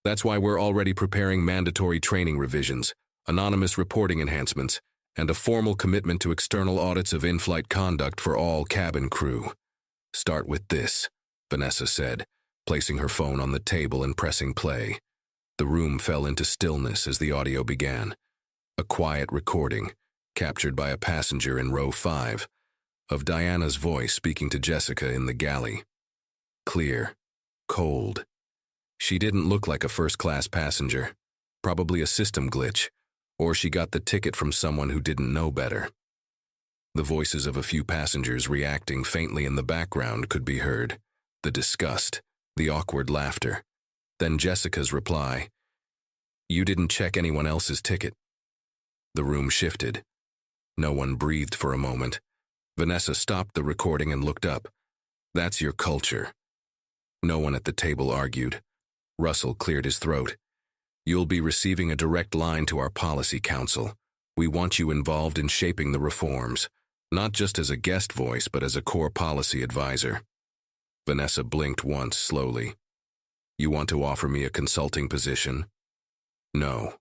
That's why we're already preparing mandatory training revisions, anonymous reporting enhancements, and a formal commitment to external audits of in-flight conduct for all cabin crew. Start with this, Vanessa said, placing her phone on the table and pressing play. The room fell into stillness as the audio began. A quiet recording, captured by a passenger in row 5, of Diana's voice speaking to Jessica in the galley. Clear, cold. She didn't look like a first-class passenger, probably a system glitch, or she got the ticket from someone who didn't know better. The voices of a few passengers reacting faintly in the background could be heard, the disgust, the awkward laughter. Then Jessica's reply, "You didn't check anyone else's ticket." The room shifted. No one breathed for a moment. Vanessa stopped the recording and looked up. That's your culture. No one at the table argued. Russell cleared his throat. You'll be receiving a direct line to our policy council. We want you involved in shaping the reforms, not just as a guest voice, but as a core policy advisor. Vanessa blinked once slowly. You want to offer me a consulting position? No,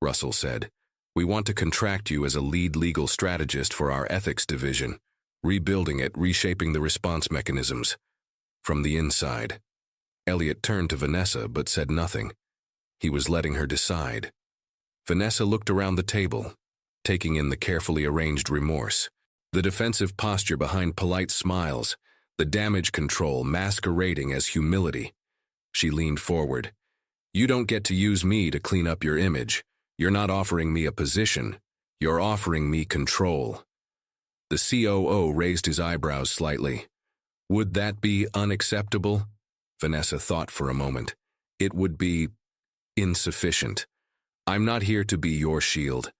Russell said. We want to contract you as a lead legal strategist for our ethics division, rebuilding it, reshaping the response mechanisms. From the inside. Elliot turned to Vanessa but said nothing. He was letting her decide. Vanessa looked around the table, taking in the carefully arranged remorse, the defensive posture behind polite smiles, the damage control masquerading as humility. She leaned forward. You don't get to use me to clean up your image. You're not offering me a position. You're offering me control. The COO raised his eyebrows slightly. Would that be unacceptable? Vanessa thought for a moment. It would be insufficient. I'm not here to be your shield.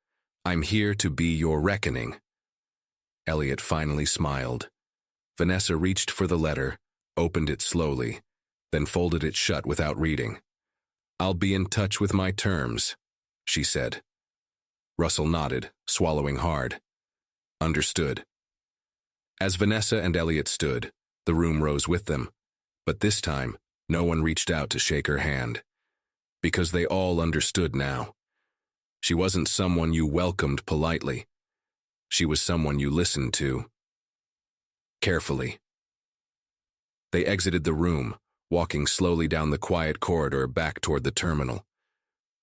I'm here to be your reckoning. Elliot finally smiled. Vanessa reached for the letter, opened it slowly, then folded it shut without reading. I'll be in touch with my terms, she said. Russell nodded, swallowing hard. Understood. As Vanessa and Elliot stood, the room rose with them, but this time, no one reached out to shake her hand. Because they all understood now. She wasn't someone you welcomed politely. She was someone you listened to. Carefully. They exited the room, walking slowly down the quiet corridor back toward the terminal.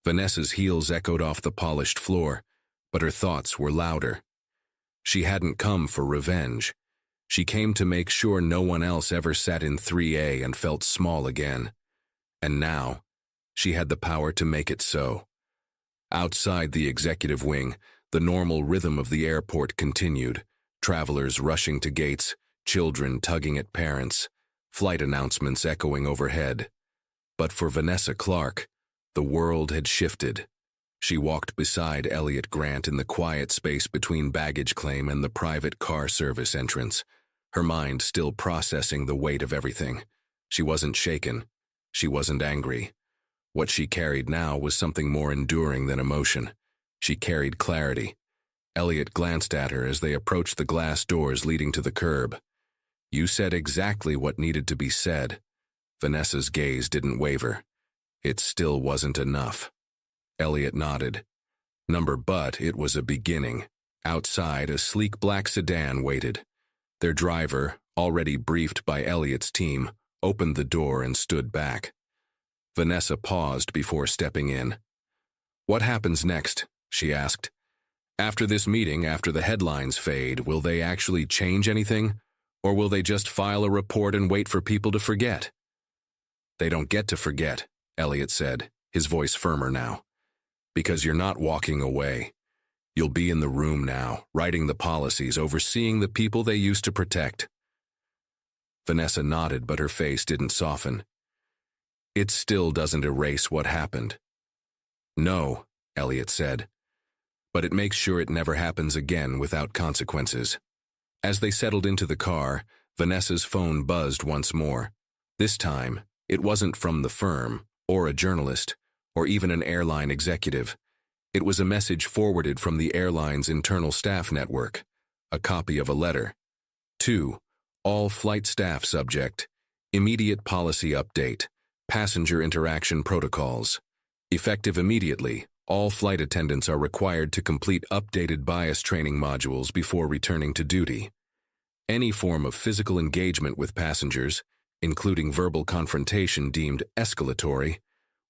Vanessa's heels echoed off the polished floor, but her thoughts were louder. She hadn't come for revenge. She came to make sure no one else ever sat in 3A and felt small again. And now, she had the power to make it so. Outside the executive wing, the normal rhythm of the airport continued, travelers rushing to gates, children tugging at parents, flight announcements echoing overhead. But for Vanessa Clark, the world had shifted. She walked beside Elliot Grant in the quiet space between baggage claim and the private car service entrance, her mind still processing the weight of everything. She wasn't shaken. She wasn't angry. What she carried now was something more enduring than emotion. She carried clarity. Elliot glanced at her as they approached the glass doors leading to the curb. You said exactly what needed to be said. Vanessa's gaze didn't waver. It still wasn't enough. Elliot nodded. But it was a beginning. Outside, a sleek black sedan waited. Their driver, already briefed by Elliot's team, opened the door and stood back. Vanessa paused before stepping in. What happens next? She asked. After this meeting, after the headlines fade, will they actually change anything? Or will they just file a report and wait for people to forget? They don't get to forget, Elliot said, his voice firmer now. Because you're not walking away. You'll be in the room now, writing the policies, overseeing the people they used to protect. Vanessa nodded, but her face didn't soften. It still doesn't erase what happened. No, Elliot said, but it makes sure it never happens again without consequences. As they settled into the car, Vanessa's phone buzzed once more. This time, it wasn't from the firm, or a journalist, or even an airline executive. It was a message forwarded from the airline's internal staff network, a copy of a letter. To all flight staff subject, immediate policy update, passenger interaction protocols. Effective immediately, all flight attendants are required to complete updated bias training modules before returning to duty. Any form of physical engagement with passengers, including verbal confrontation deemed escalatory,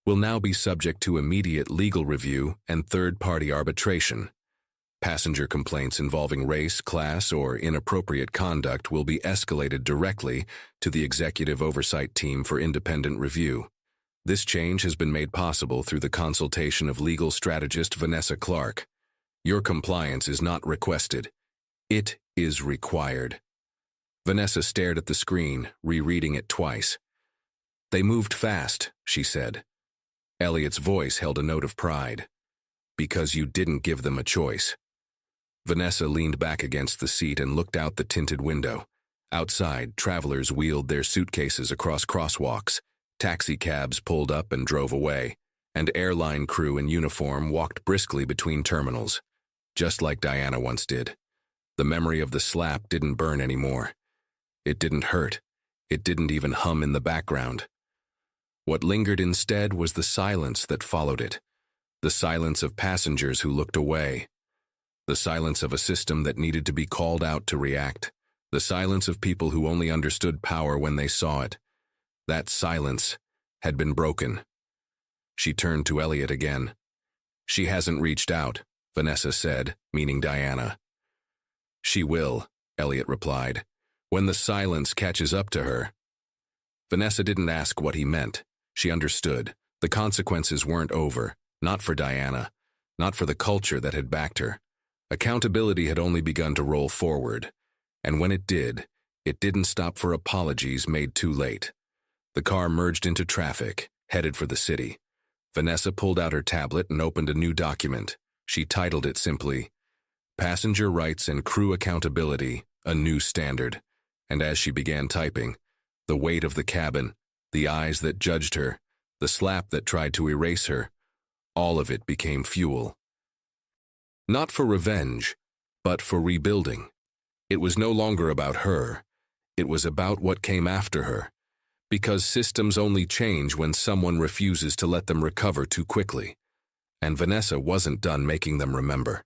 will now be subject to immediate legal review and third-party arbitration. Passenger complaints involving race, class, or inappropriate conduct will be escalated directly to the Executive Oversight Team for independent review. This change has been made possible through the consultation of legal strategist Vanessa Clark. Your compliance is not requested. It is required. Vanessa stared at the screen, rereading it twice. They moved fast, she said. Elliot's voice held a note of pride. Because you didn't give them a choice. Vanessa leaned back against the seat and looked out the tinted window. Outside, travelers wheeled their suitcases across crosswalks. Taxi cabs pulled up and drove away, and airline crew in uniform walked briskly between terminals. Just like Diana once did. The memory of the slap didn't burn anymore. It didn't hurt. It didn't even hum in the background. What lingered instead was the silence that followed it. The silence of passengers who looked away. The silence of a system that needed to be called out to react. The silence of people who only understood power when they saw it. That silence had been broken. She turned to Elliot again. She hasn't reached out, Vanessa said, meaning Diana. She will, Elliot replied, when the silence catches up to her. Vanessa didn't ask what he meant. She understood. The consequences weren't over, not for Diana, not for the culture that had backed her. Accountability had only begun to roll forward, and when it didn't stop for apologies made too late. The car merged into traffic, headed for the city. Vanessa pulled out her tablet and opened a new document. She titled it simply, Passenger Rights and Crew Accountability, a New Standard. And as she began typing, the weight of the cabin, the eyes that judged her, the slap that tried to erase her, all of it became fuel. Not for revenge, but for rebuilding. It was no longer about her. It was about what came after her. Because systems only change when someone refuses to let them recover too quickly. And Vanessa wasn't done making them remember.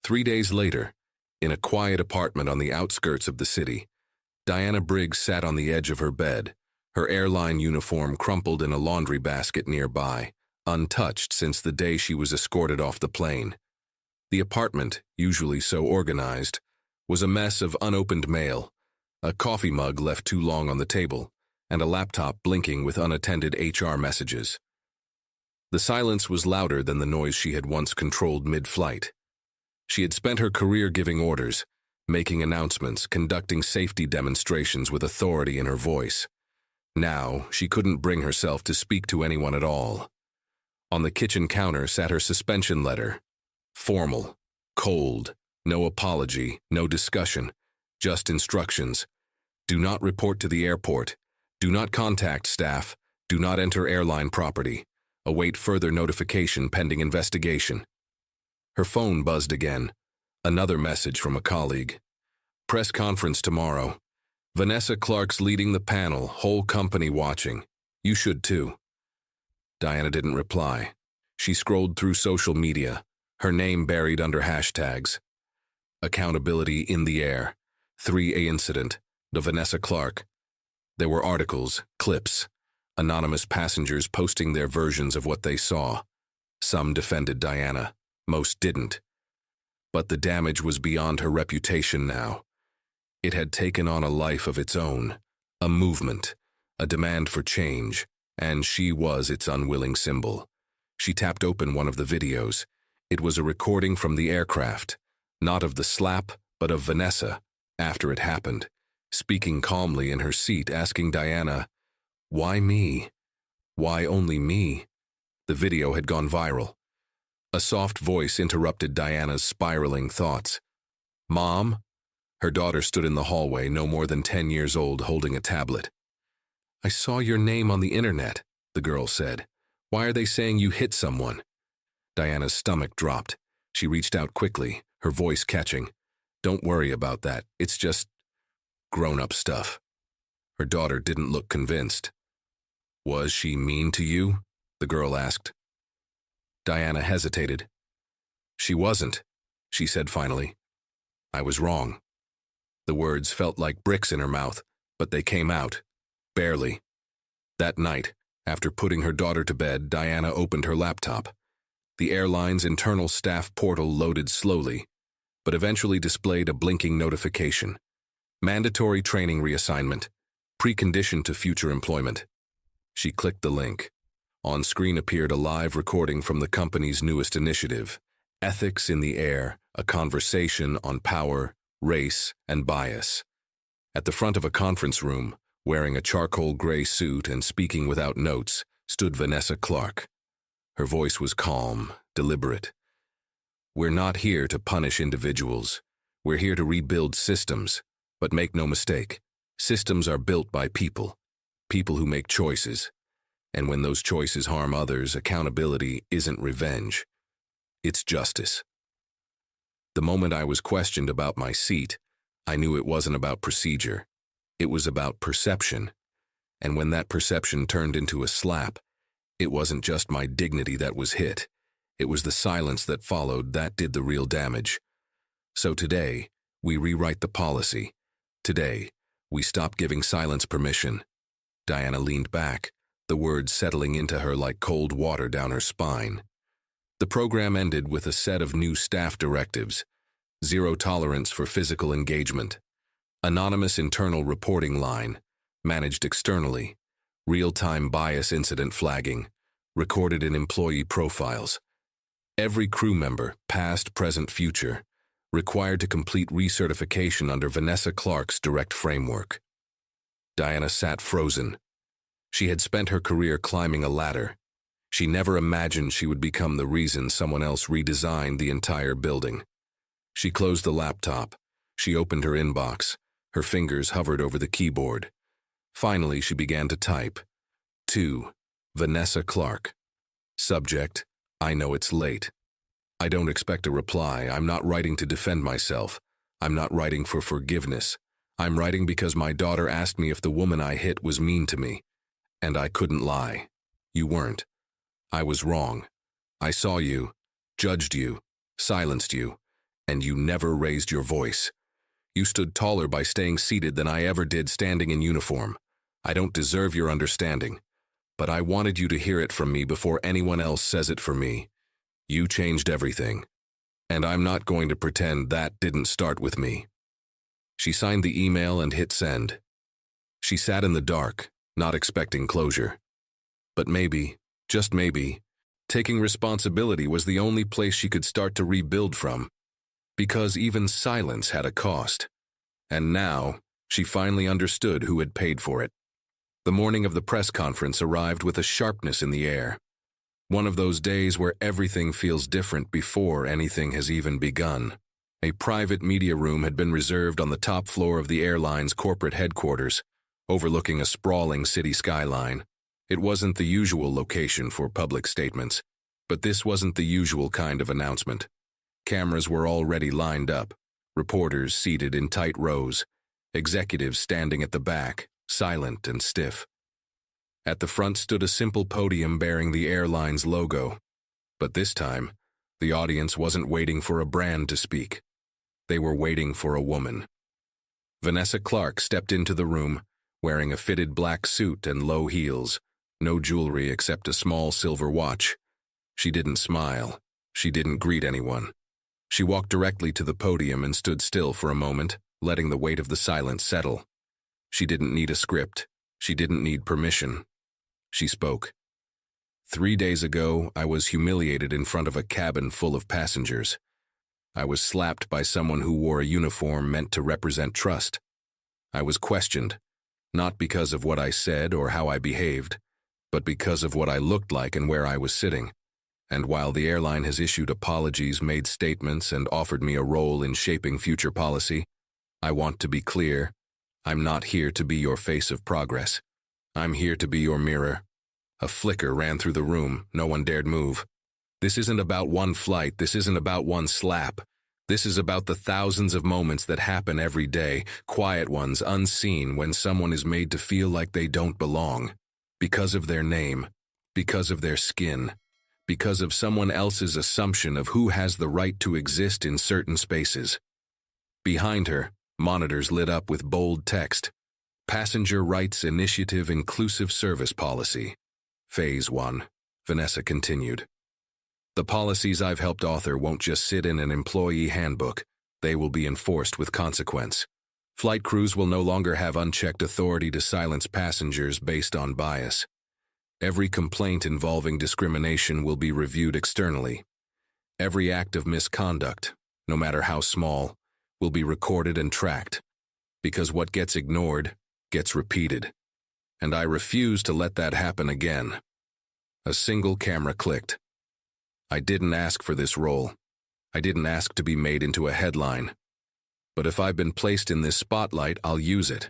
3 days later, in a quiet apartment on the outskirts of the city, Diana Briggs sat on the edge of her bed, her airline uniform crumpled in a laundry basket nearby, untouched since the day she was escorted off the plane. The apartment, usually so organized, was a mess of unopened mail, a coffee mug left too long on the table, and a laptop blinking with unattended HR messages. The silence was louder than the noise she had once controlled mid-flight. She had spent her career giving orders, making announcements, conducting safety demonstrations with authority in her voice. Now, she couldn't bring herself to speak to anyone at all. On the kitchen counter sat her suspension letter. Formal, cold, no apology, no discussion, just instructions. Do not report to the airport. Do not contact staff. Do not enter airline property. Await further notification pending investigation. Her phone buzzed again. Another message from a colleague. Press conference tomorrow. Vanessa Clark's leading the panel, whole company watching. You should too. Diana didn't reply. She scrolled through social media, her name buried under hashtags. Accountability in the air. 3A incident. The Vanessa Clark. There were articles, clips, anonymous passengers posting their versions of what they saw. Some defended Diana. Most didn't. But the damage was beyond her reputation now. It had taken on a life of its own, a movement, a demand for change, and she was its unwilling symbol. She tapped open one of the videos. It was a recording from the aircraft, not of the slap, but of Vanessa, after it happened, speaking calmly in her seat, asking Diana, "Why me? Why only me?" The video had gone viral. A soft voice interrupted Diana's spiraling thoughts. "Mom?" Her daughter stood in the hallway, no more than 10 years old, holding a tablet. "I saw your name on the internet," the girl said. "Why are they saying you hit someone?" Diana's stomach dropped. She reached out quickly, her voice catching. "Don't worry about that. It's just grown-up stuff." Her daughter didn't look convinced. "Was she mean to you?" the girl asked. Diana hesitated. "She wasn't," she said finally. "I was wrong." The words felt like bricks in her mouth, but they came out, barely. That night, after putting her daughter to bed, Diana opened her laptop. The airline's internal staff portal loaded slowly, but eventually displayed a blinking notification. Mandatory training reassignment, precondition to future employment. She clicked the link. On screen appeared a live recording from the company's newest initiative, Ethics in the Air, a conversation on power, race, and bias. At the front of a conference room, wearing a charcoal gray suit and speaking without notes, stood Vanessa Clark. Her voice was calm, deliberate. "We're not here to punish individuals. We're here to rebuild systems. But make no mistake, systems are built by people who make choices. And when those choices harm others, accountability isn't revenge. It's justice." The moment I was questioned about my seat, I knew it wasn't about procedure. It was about perception. And when that perception turned into a slap, it wasn't just my dignity that was hit. It was the silence that followed that did the real damage. So today, we rewrite the policy. Today, we stop giving silence permission. Diana leaned back, the words settling into her like cold water down her spine. The program ended with a set of new staff directives: zero tolerance for physical engagement, anonymous internal reporting line, managed externally, real-time bias incident flagging, recorded in employee profiles. Every crew member, past, present, future, required to complete recertification under Vanessa Clark's direct framework. Diana sat frozen. She had spent her career climbing a ladder. She never imagined she would become the reason someone else redesigned the entire building. She closed the laptop. She opened her inbox. Her fingers hovered over the keyboard. Finally, she began to type. To Vanessa Clark. Subject, I know it's late. I don't expect a reply. I'm not writing to defend myself. I'm not writing for forgiveness. I'm writing because my daughter asked me if the woman I hit was mean to me. And I couldn't lie. You weren't. I was wrong. I saw you, judged you, silenced you, and you never raised your voice. You stood taller by staying seated than I ever did standing in uniform. I don't deserve your understanding, but I wanted you to hear it from me before anyone else says it for me. You changed everything, and I'm not going to pretend that didn't start with me." She signed the email and hit send. She sat in the dark, not expecting closure. But maybe, just maybe, taking responsibility was the only place she could start to rebuild from, because even silence had a cost. And now, she finally understood who had paid for it. The morning of the press conference arrived with a sharpness in the air. One of those days where everything feels different before anything has even begun. A private media room had been reserved on the top floor of the airline's corporate headquarters, overlooking a sprawling city skyline. It wasn't the usual location for public statements, but this wasn't the usual kind of announcement. Cameras were already lined up, reporters seated in tight rows, executives standing at the back, silent and stiff. At the front stood a simple podium bearing the airline's logo. But this time, the audience wasn't waiting for a brand to speak. They were waiting for a woman. Vanessa Clark stepped into the room, wearing a fitted black suit and low heels, no jewelry except a small silver watch. She didn't smile. She didn't greet anyone. She walked directly to the podium and stood still for a moment, letting the weight of the silence settle. She didn't need a script. She didn't need permission. She spoke. 3 days ago, I was humiliated in front of a cabin full of passengers. I was slapped by someone who wore a uniform meant to represent trust. I was questioned, not because of what I said or how I behaved, but because of what I looked like and where I was sitting. And while the airline has issued apologies, made statements, and offered me a role in shaping future policy, I want to be clear, I'm not here to be your face of progress. I'm here to be your mirror. A flicker ran through the room. No one dared move. This isn't about one flight. This isn't about one slap. This is about the thousands of moments that happen every day, quiet ones, unseen, when someone is made to feel like they don't belong. Because of their name, because of their skin, because of someone else's assumption of who has the right to exist in certain spaces. Behind her, monitors lit up with bold text. Passenger Rights Initiative Inclusive Service Policy. Phase 1. Vanessa continued. The policies I've helped author won't just sit in an employee handbook. They will be enforced with consequence. Flight crews will no longer have unchecked authority to silence passengers based on bias. Every complaint involving discrimination will be reviewed externally. Every act of misconduct, no matter how small, will be recorded and tracked. Because what gets ignored gets repeated. And I refuse to let that happen again. A single camera clicked. I didn't ask for this role. I didn't ask to be made into a headline. But if I've been placed in this spotlight, I'll use it.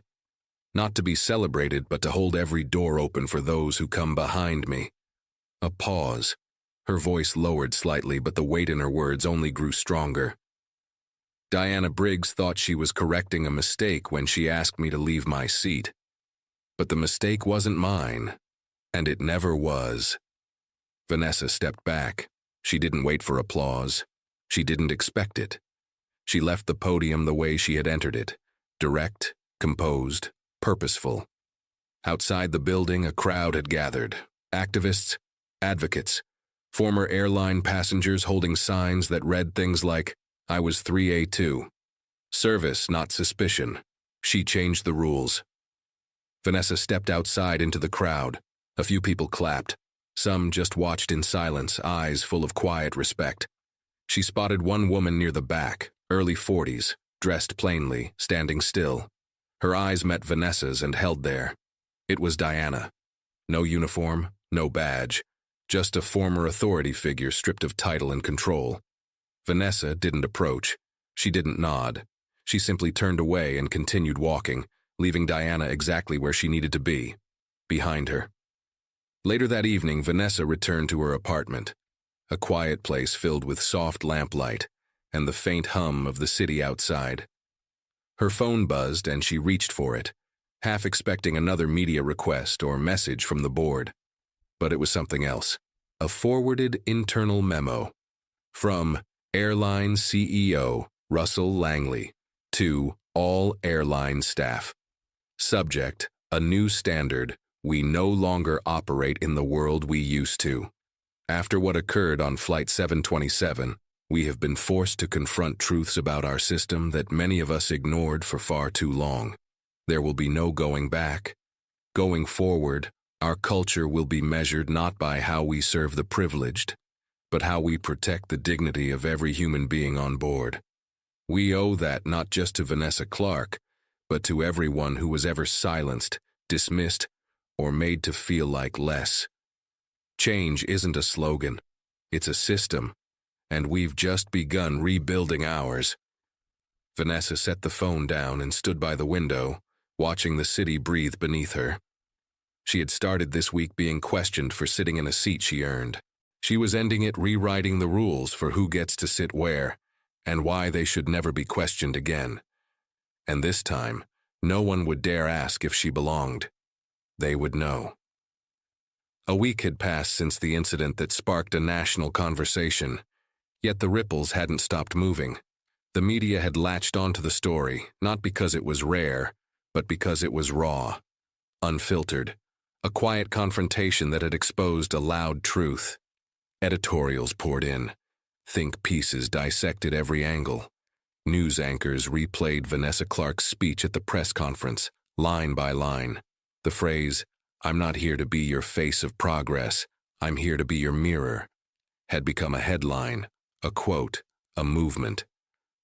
Not to be celebrated, but to hold every door open for those who come behind me. A pause. Her voice lowered slightly, but the weight in her words only grew stronger. Diana Briggs thought she was correcting a mistake when she asked me to leave my seat. But the mistake wasn't mine, and it never was. Vanessa stepped back. She didn't wait for applause. She didn't expect it. She left the podium the way she had entered it, direct, composed, purposeful. Outside the building, a crowd had gathered. Activists, advocates, former airline passengers holding signs that read things like, I was 3A2. Service, not suspicion. She changed the rules. Vanessa stepped outside into the crowd. A few people clapped. Some just watched in silence, eyes full of quiet respect. She spotted one woman near the back, early 40s, dressed plainly, standing still. Her eyes met Vanessa's and held there. It was Diana. No uniform, no badge, just a former authority figure stripped of title and control. Vanessa didn't approach. She didn't nod. She simply turned away and continued walking, leaving Diana exactly where she needed to be, behind her. Later that evening, Vanessa returned to her apartment, a quiet place filled with soft lamplight and the faint hum of the city outside. Her phone buzzed and she reached for it, half expecting another media request or message from the board. But it was something else, a forwarded internal memo from Airline CEO Russell Langley to all airline staff. Subject, a new standard. We no longer operate in the world we used to. After what occurred on Flight 727, we have been forced to confront truths about our system that many of us ignored for far too long. There will be no going back. Going forward, our culture will be measured not by how we serve the privileged, but how we protect the dignity of every human being on board. We owe that not just to Vanessa Clark, but to everyone who was ever silenced, dismissed, or made to feel like less. Change isn't a slogan, it's a system, and we've just begun rebuilding ours. Vanessa set the phone down and stood by the window, watching the city breathe beneath her. She had started this week being questioned for sitting in a seat she earned. She was ending it rewriting the rules for who gets to sit where, and why they should never be questioned again. And this time, no one would dare ask if she belonged. They would know. A week had passed since the incident that sparked a national conversation, yet the ripples hadn't stopped moving. The media had latched onto the story, not because it was rare, but because it was raw, unfiltered, a quiet confrontation that had exposed a loud truth. Editorials poured in. Think pieces dissected every angle. News anchors replayed Vanessa Clark's speech at the press conference, line by line. The phrase, "I'm not here to be your face of progress, I'm here to be your mirror," had become a headline, a quote, a movement.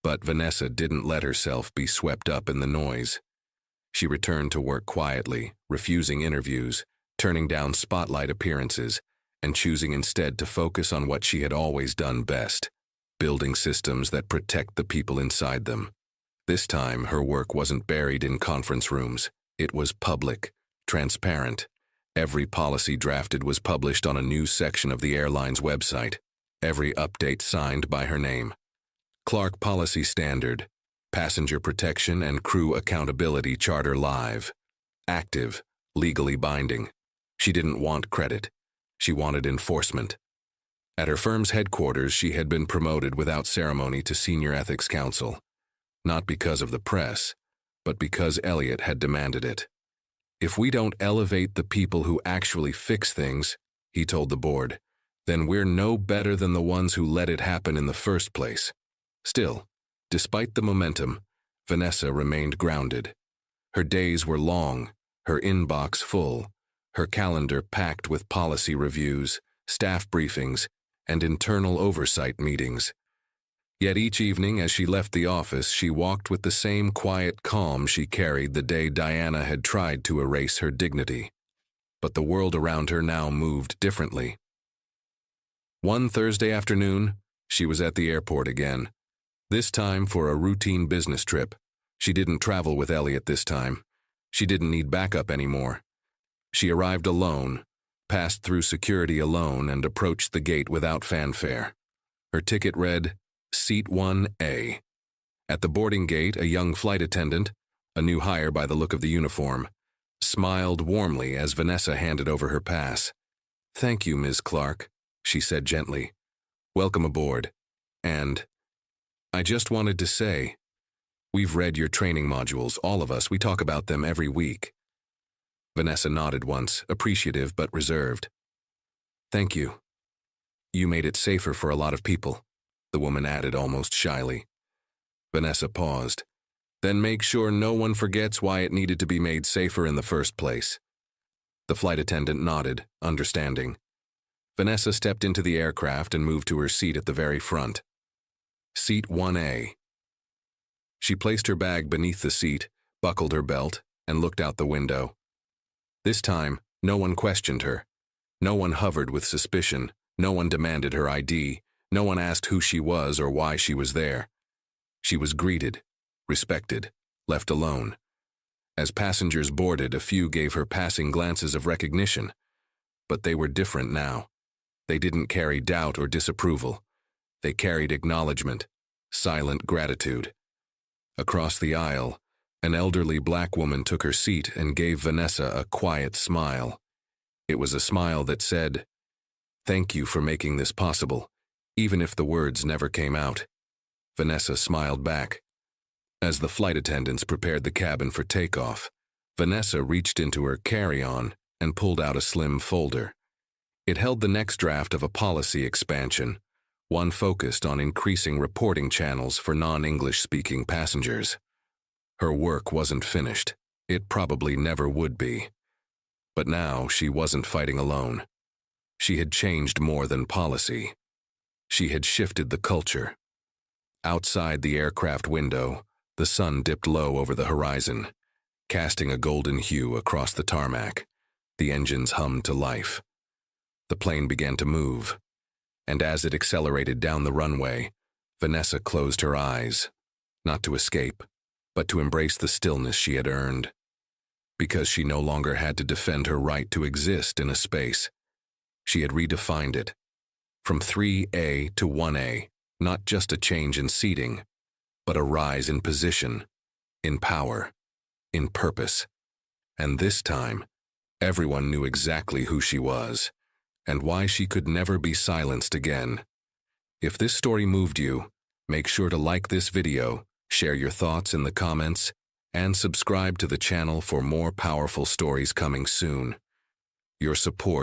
But Vanessa didn't let herself be swept up in the noise. She returned to work quietly, refusing interviews, turning down spotlight appearances, and choosing instead to focus on what she had always done best, building systems that protect the people inside them. This time, her work wasn't buried in conference rooms. It was public, transparent. Every policy drafted was published on a news section of the airline's website, every update signed by her name. Clark Policy Standard, Passenger Protection and Crew Accountability Charter Live. Active, legally binding. She didn't want credit. She wanted enforcement. At her firm's headquarters, she had been promoted without ceremony to Senior Ethics Counsel. Not because of the press, but because Elliot had demanded it. "If we don't elevate the people who actually fix things," he told the board, "then we're no better than the ones who let it happen in the first place." Still, despite the momentum, Vanessa remained grounded. Her days were long, her inbox full, her calendar packed with policy reviews, staff briefings, and internal oversight meetings. Yet each evening as she left the office, she walked with the same quiet calm she carried the day Diana had tried to erase her dignity. But the world around her now moved differently. One Thursday afternoon, she was at the airport again. This time for a routine business trip. She didn't travel with Elliot this time. She didn't need backup anymore. She arrived alone, passed through security alone, and approached the gate without fanfare. Her ticket read, Seat 1A. At the boarding gate, a young flight attendant, a new hire by the look of the uniform, smiled warmly as Vanessa handed over her pass. "Thank you, Ms. Clark," she said gently. "Welcome aboard. And I just wanted to say, we've read your training modules, all of us. We talk about them every week." Vanessa nodded once, appreciative but reserved. "Thank you. You made it safer for a lot of people," the woman added almost shyly. Vanessa paused. "Then make sure no one forgets why it needed to be made safer in the first place." The flight attendant nodded, understanding. Vanessa stepped into the aircraft and moved to her seat at the very front. Seat 1A. She placed her bag beneath the seat, buckled her belt, and looked out the window. This time, no one questioned her. No one hovered with suspicion. No one demanded her ID. No one asked who she was or why she was there. She was greeted, respected, left alone. As passengers boarded, a few gave her passing glances of recognition. But they were different now. They didn't carry doubt or disapproval. They carried acknowledgement, silent gratitude. Across the aisle, an elderly black woman took her seat and gave Vanessa a quiet smile. It was a smile that said, "Thank you for making this possible," even if the words never came out. Vanessa smiled back. As the flight attendants prepared the cabin for takeoff, Vanessa reached into her carry-on and pulled out a slim folder. It held the next draft of a policy expansion, one focused on increasing reporting channels for non-English-speaking passengers. Her work wasn't finished. It probably never would be. But now she wasn't fighting alone. She had changed more than policy. She had shifted the culture. Outside the aircraft window, the sun dipped low over the horizon, casting a golden hue across the tarmac. The engines hummed to life. The plane began to move, and as it accelerated down the runway, Vanessa closed her eyes, not to escape, but to embrace the stillness she had earned. Because she no longer had to defend her right to exist in a space. She had redefined it. From 3A to 1A, not just a change in seating, but a rise in position, in power, in purpose. And this time, everyone knew exactly who she was, and why she could never be silenced again. If this story moved you, make sure to like this video, share your thoughts in the comments, and subscribe to the channel for more powerful stories coming soon. Your support